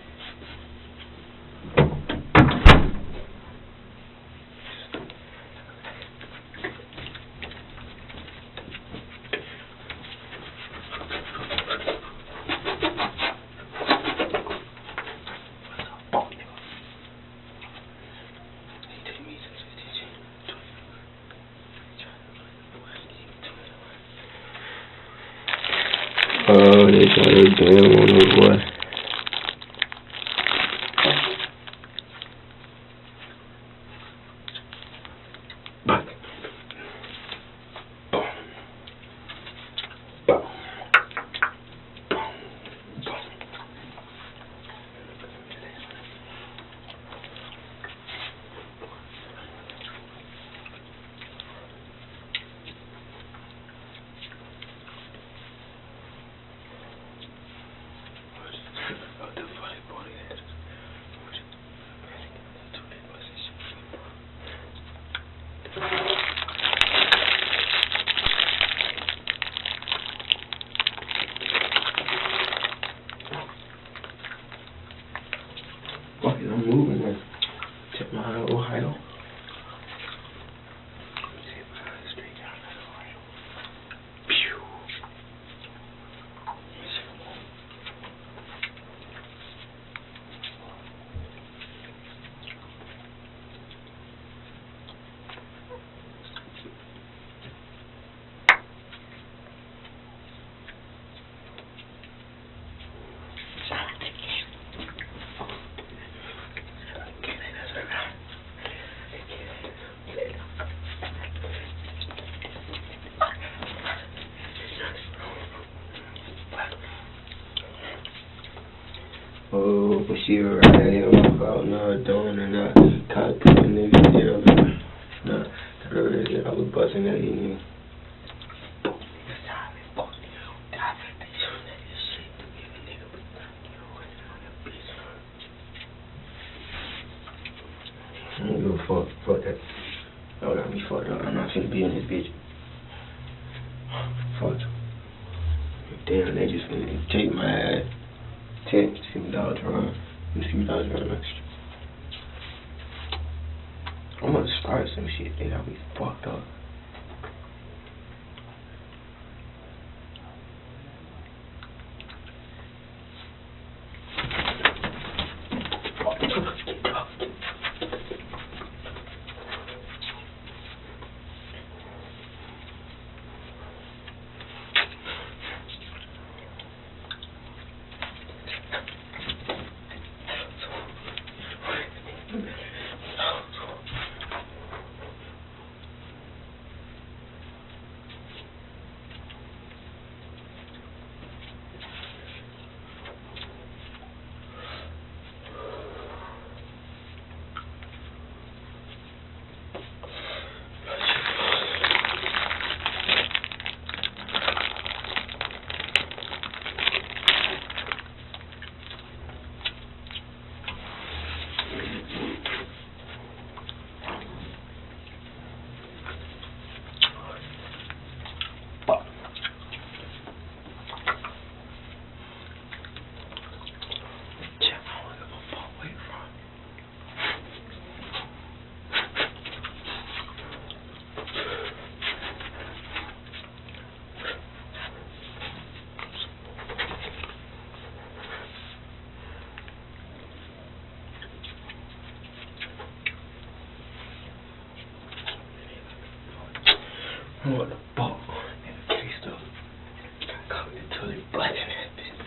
Oh, they got a damn on the boy. Fuck it, I'm moving now. Check my Ohio. Oh, but she right here about not doing and not kind of putting niggas together. Nah, I was busting that in. I don't give a fuck. Fuck that. Y'all got me fucked up. I'm not finna be in this bitch. Fuck. Damn, they just finna take my ass. $10 run. $50 run next. I'm gonna start some shit. They got me fucked up. What the fuck? In the case though. Come until they butt in that bitch.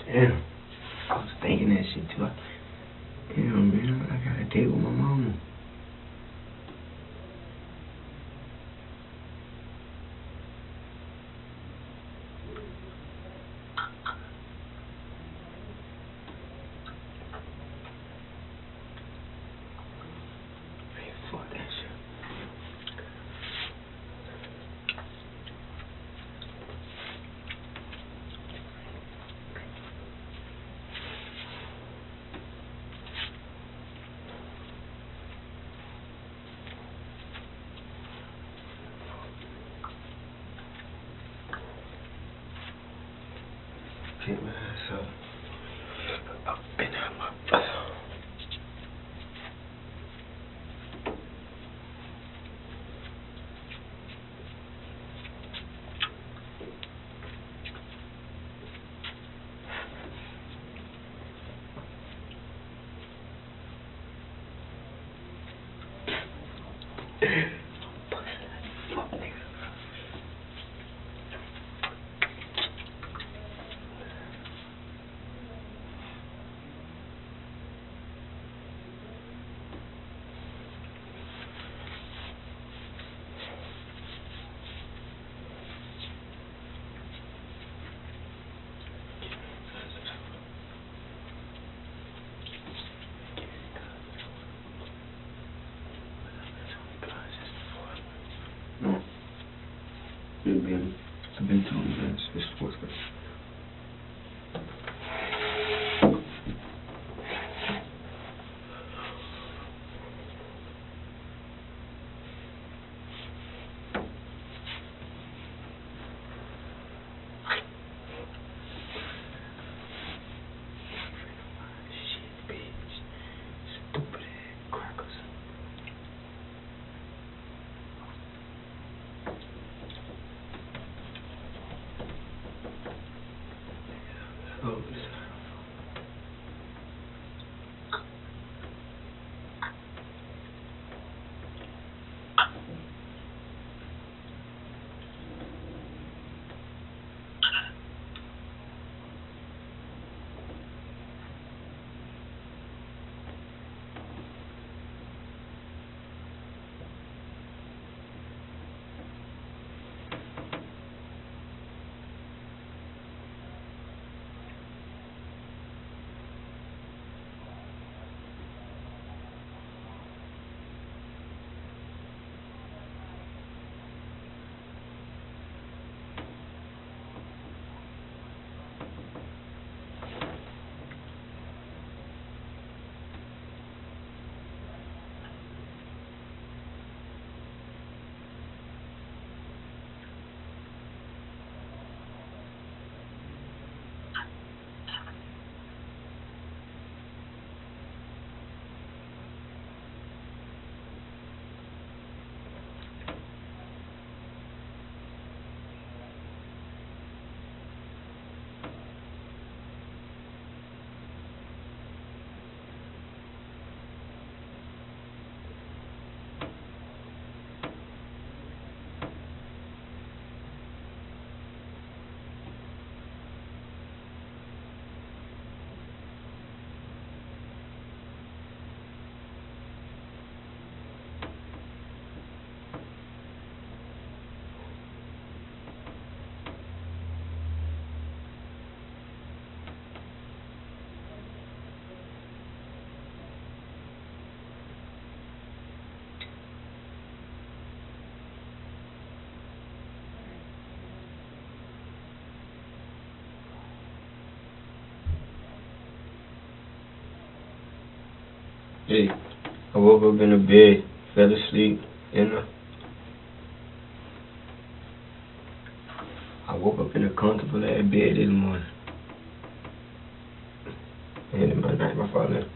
Damn. I was thinking that shit too. Damn, man, I got a date with my mama. Man, fuck that shit. Get my ass up. I've been out my brother. Fuck, nigga. No. I've been telling you that it's sports guy. Shit, bitch. Stupid ass crackers. Oh, hey, I woke up in the bed, fell asleep, I woke up in a comfortable ass bed this morning. And in my night, my father.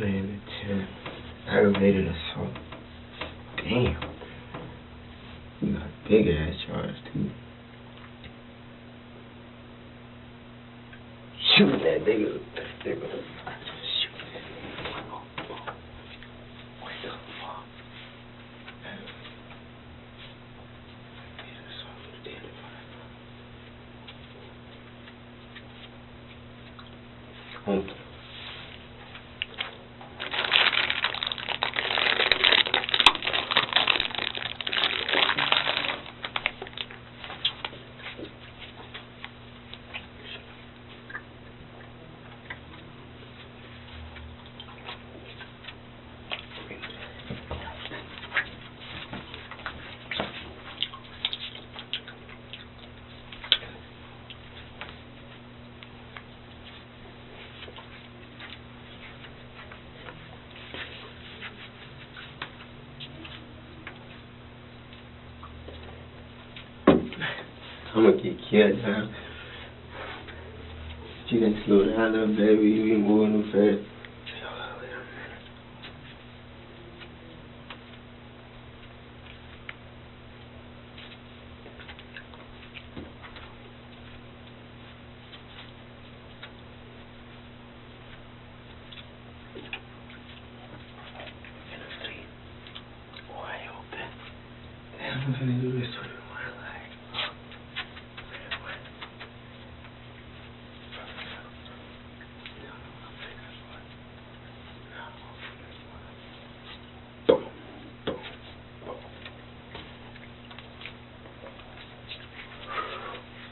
playing the 10. Aggravated assault. Damn. You got a big ass charge too. Shoot that nigga. Shoot. What the fuck? Okay. I'm gonna get killed now. You can slow down, little baby. You be moving too fast. Wide open. I'm gonna do this for you.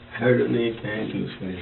I heard a nigga can't do something.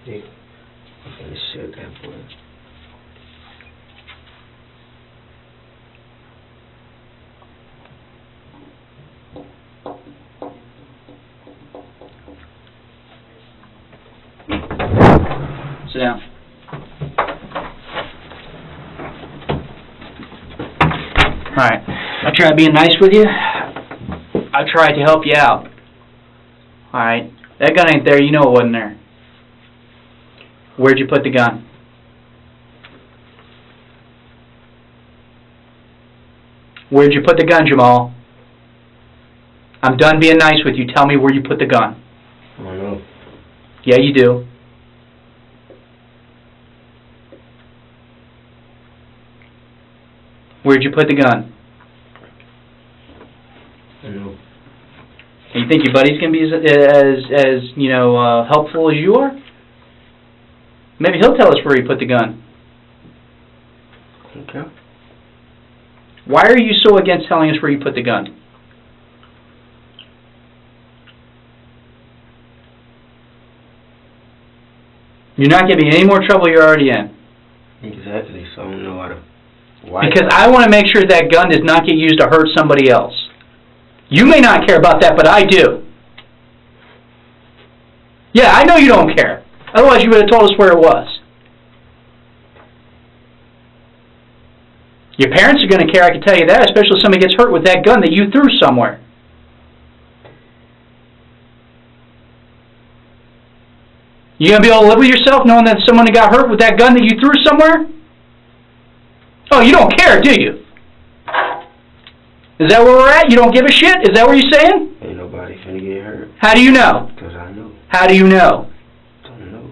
Yeah, I'm gonna shut that boy. Sit down. Alright, I tried being nice with you. I tried to help you out. Alright, that gun ain't there, you know it wasn't there. Where'd you put the gun? Where'd you put the gun, Jamall? I'm done being nice with you. Tell me where you put the gun. I don't know. Yeah, you do. Where'd you put the gun? I don't know. And you think your buddy's gonna be as you know, helpful as you are? Maybe he'll tell us where he put the gun. Okay. Why are you so against telling us where you put the gun? You're not giving any more trouble you're already in. Exactly, so I don't know why. Because I want to make sure that gun does not get used to hurt somebody else. You may not care about that, but I do. Yeah, I know you don't care. Otherwise, you would have told us where it was. Your parents are going to care, I can tell you that, especially if somebody gets hurt with that gun that you threw somewhere. You going to be able to live with yourself knowing that someone got hurt with that gun that you threw somewhere? Oh, you don't care, do you? Is that where we're at? You don't give a shit? Is that what you're saying? Ain't nobody finna get hurt. How do you know? Because I know. How do you know? Don't know.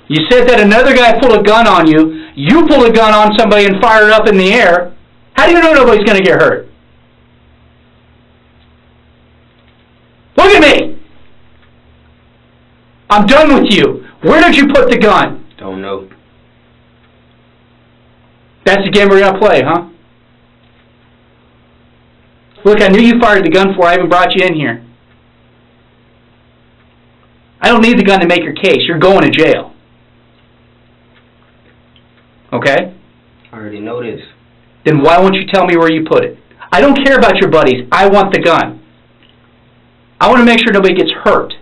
You said that another guy pulled a gun on you. You pulled a gun on somebody and fired it up in the air. How do you know nobody's going to get hurt? Look at me! I'm done with you. Where did you put the gun? Don't know. That's the game we're going to play, huh? Look, I knew you fired the gun before I even brought you in here. I don't need the gun to make your case. You're going to jail. Okay? I already know this. Then why won't you tell me where you put it? I don't care about your buddies. I want the gun. I want to make sure nobody gets hurt.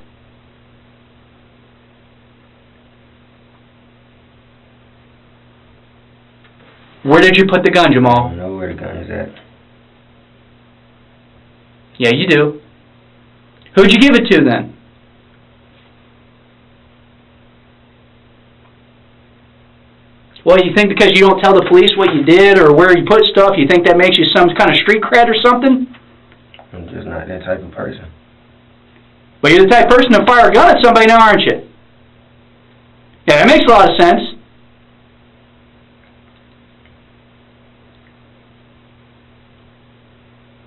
Where did you put the gun, I Jamall? don't know where the gun is at. Yeah, you do. Who'd you give it to then? Well, you think because you don't tell the police what you did or where you put stuff, you think that makes you some kind of street cred or something? I'm just not that type of person. But you're the type of person to fire a gun at somebody now, aren't you? Yeah, that makes a lot of sense.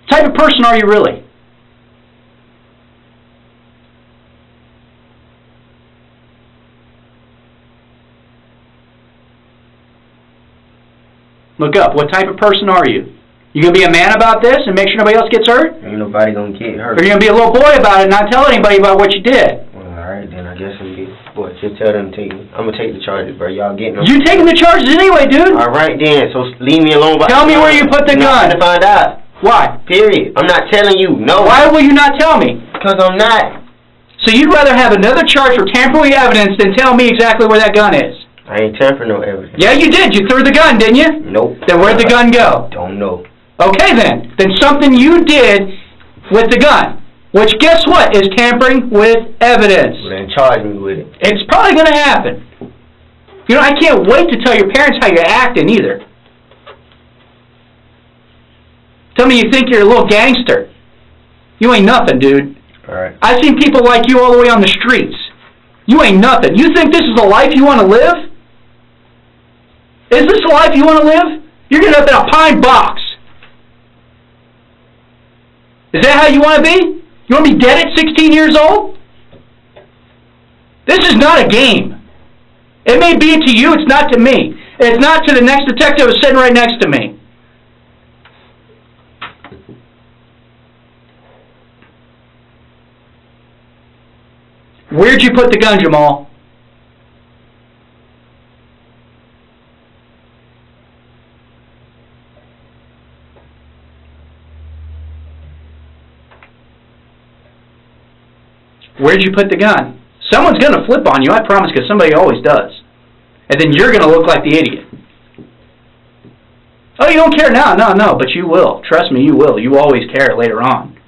What type of person are you really? Look up. What type of person are you? You going to be a man about this and make sure nobody else gets hurt? Ain't nobody gonna get hurt. Or are you going to be a little boy about it and not tell anybody about what you did? Well, alright, then I guess I'm be. Boy, just tell them I'm gonna take the charges, bro. Y'all getting them. You taking the charges anyway, dude. Alright then, so leave me alone. Tell me where you put the gun. I'm not gonna find out. Why? Period. I'm not telling you. No. Why will you not tell me? Because I'm not. So you'd rather have another charge for tampering evidence than tell me exactly where that gun is? I ain't tampering no evidence. Yeah, you did. You threw the gun, didn't you? Nope. Then where'd the gun go? Don't know. Okay, then. Then something you did with the gun, which, guess what, is tampering with evidence. Well, then charge me with it. It's probably going to happen. You know, I can't wait to tell your parents how you're acting, either. Tell me you think you're a little gangster. You ain't nothing, dude. Alright. I've seen people like you all the way on the streets. You ain't nothing. You think this is the life you want to live? Is this the life you want to live? You're going to end up in a pine box. Is that how you want to be? You want to be dead at 16 years old? This is not a game. It may be to you, it's not to me. It's not to the next detective who's sitting right next to me. Where'd you put the gun, Jamall? Where'd you put the gun? Someone's going to flip on you, I promise, because somebody always does. And then you're going to look like the idiot. Oh, you don't care now? No, but you will. Trust me, you will. You always care later on.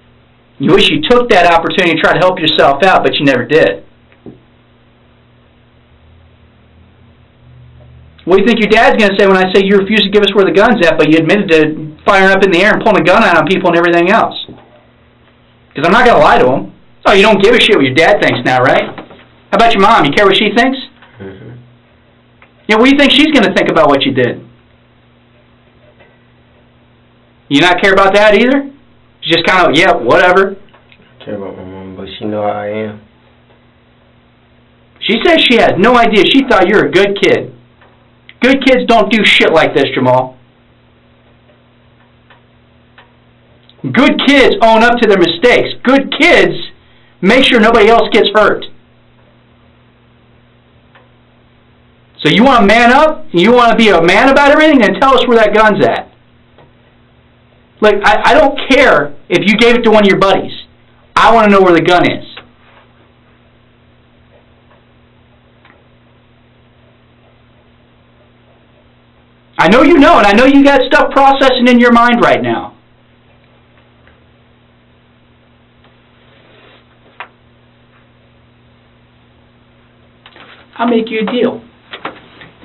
You wish you took that opportunity to try to help yourself out, but you never did. What do you think your dad's going to say when I say you refuse to give us where the gun's at, but you admitted to firing up in the air and pulling a gun out on people and everything else? Because I'm not going to lie to him. Oh, you don't give a shit what your dad thinks now, right? How about your mom? You care what she thinks? Mm-hmm. Yeah, what do you think she's going to think about what you did? You not care about that either? You just kind of, yeah, whatever. I care about my mom, but she know how I am. She says she has no idea. She thought you're a good kid. Good kids don't do shit like this, Jamall. Good kids own up to their mistakes. Good kids make sure nobody else gets hurt. So you want to man up? You want to be a man about everything? Then tell us where that gun's at. Like, I don't care if you gave it to one of your buddies. I want to know where the gun is. I know you know, and I know you got stuff processing in your mind right now. I'll make you a deal.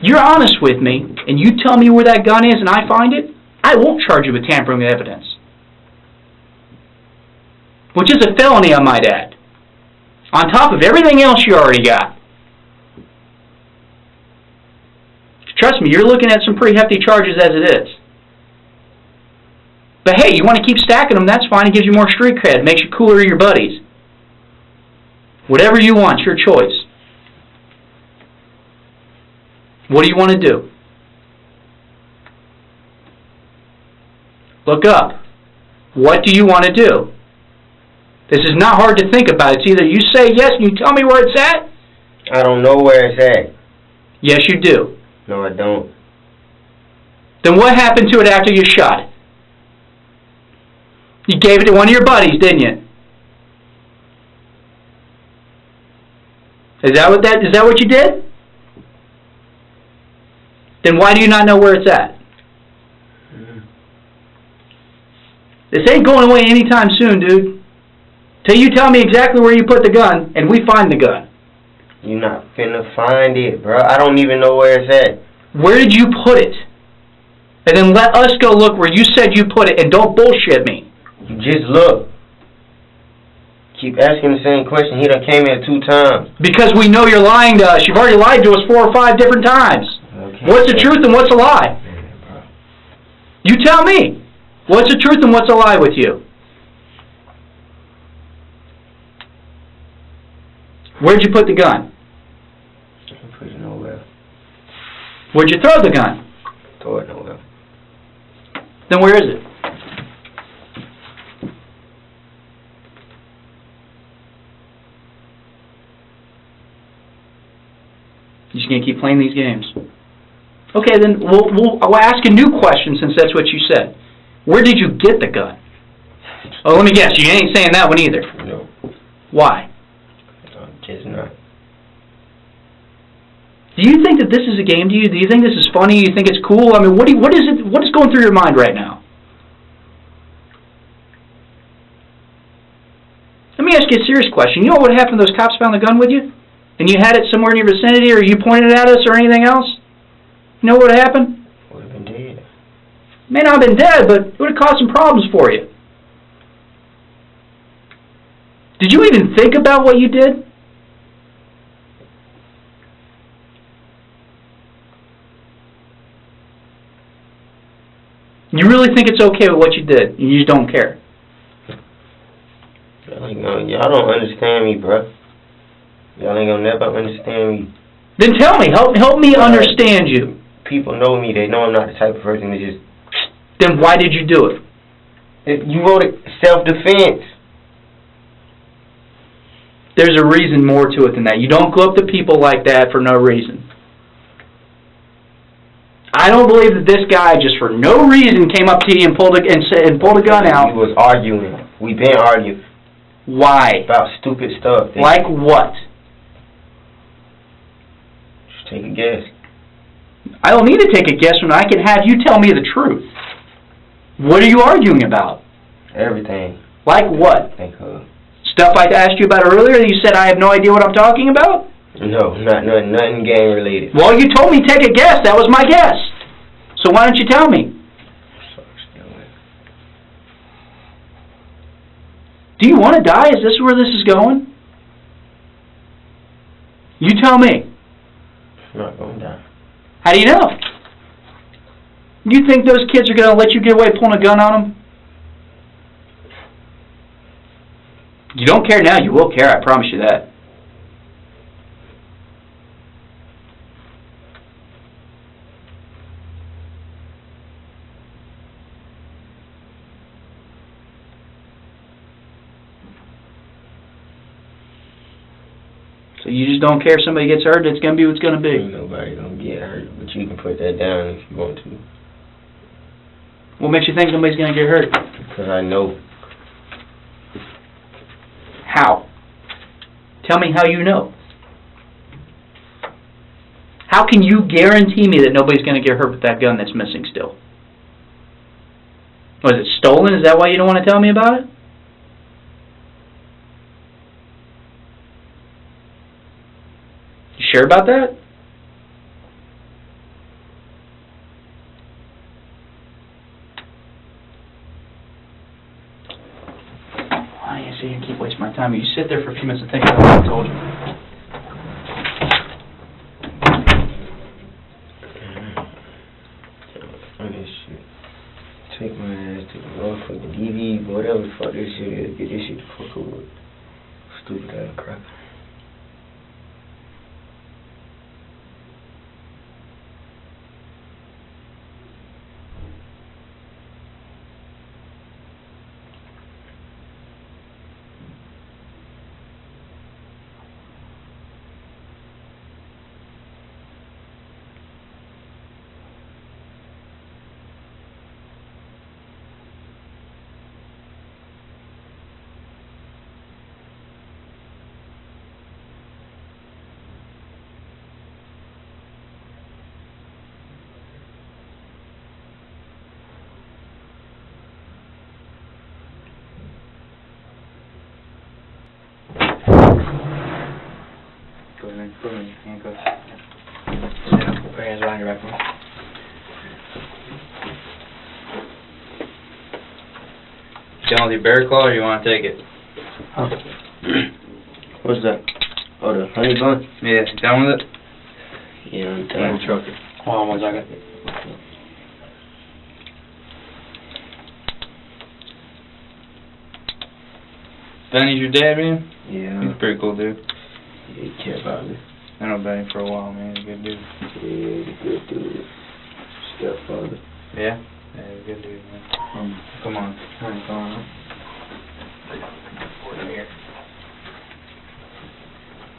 You're honest with me, and you tell me where that gun is and I find it, I won't charge you with tampering with evidence. Which is a felony, I might add. On top of everything else you already got. Trust me, you're looking at some pretty hefty charges as it is. But hey, you want to keep stacking them, that's fine. It gives you more street cred. It makes you cooler to your buddies. Whatever you want, your choice. What do you want to do? Look up. What do you want to do? This is not hard to think about. It's either you say yes and you tell me where it's at. I don't know where it's at. Yes, you do. No, I don't. Then what happened to it after you shot it? You gave it to one of your buddies, didn't you? Is that what you did? Then why do you not know where it's at? This ain't going away anytime soon, dude. Till you tell me exactly where you put the gun, and we find the gun. You're not finna find it, bro. I don't even know where it's at. Where did you put it? And then let us go look where you said you put it, and don't bullshit me. You just look. Keep asking the same question. He done came here 2 times. Because we know you're lying to us. You've already lied to us 4 or 5 different times. Okay. What's the truth and what's a lie? You tell me. What's the truth and what's a lie with you? Where'd you put the gun? I put it nowhere. Where'd you throw the gun? Throw it nowhere. Then where is it? You're just going to keep playing these games. Okay, then I'll ask a new question since that's what you said. Where did you get the gun? Oh, let me guess. You ain't saying that one either. No. Why? Just not. Do you think that this is a game to you? Do you think this is funny? Do you think it's cool? I mean, what is going through your mind right now? Let me ask you a serious question. You know what happened? Those cops found the gun with you? And you had it somewhere in your vicinity, or you pointed it at us, or anything else? You know what happened? Would have been dead. May not have been dead, but it would have caused some problems for you. Did you even think about what you did? You really think it's okay with what you did? You just don't care? Y'all don't understand me, bro. Y'all ain't gonna never understand me. Then tell me. Help me understand you. People know me. They know I'm not the type of person to just... Then why did you do it? You wrote it self-defense. There's a reason more to it than that. You don't go up to people like that for no reason. I don't believe that this guy just for no reason came up to you and pulled a gun out. We was arguing. We've been arguing. Why? About stupid stuff. Like what? Just take a guess. I don't need to take a guess when I can have you tell me the truth. What are you arguing about? Everything. Like what? Think of. Stuff I asked you about earlier that you said I have no idea what I'm talking about? No, nothing game related. Well, you told me take a guess. That was my guess. So why don't you tell me? Do you want to die? Is this where this is going? You tell me. I'm not going to die. How do you know? Do you think those kids are going to let you get away pulling a gun on them? You don't care now, you will care, I promise you that. So you just don't care if somebody gets hurt, it's gonna be what's gonna Ain't be. nobody gonna get hurt, but you can put that down if you want to. What makes you think somebody's gonna get hurt? Because I know. How? Tell me how you know. How can you guarantee me that nobody's gonna get hurt with that gun that's missing still? Was it stolen? Is that why you don't want to tell me about it? You sure about that? I ain't saying keep wasting my time. You sit there for a few minutes and think about what I told you. Okay, shit. Take my ass to the motherfucking DV, whatever the fuck this shit is. Get this shit the fuck over. Stupid ass crap. Go ahead, put on your handcuffs. Sit down, put your hands behind your back. You done with your bear claw or you want to take it? Huh? What's that? Oh, the honey bun? Yeah, you done with it? Yeah, I'm done. Trucker. Hold on 1 second. Benny's your dad, man? Yeah. He's a pretty cool dude. Yeah, he care about me. I know Benny for a while, man. He's a good dude. Yeah, he's a good dude. Stepfather. Yeah? Yeah, he's a good dude, man. Come on. Alright, go on.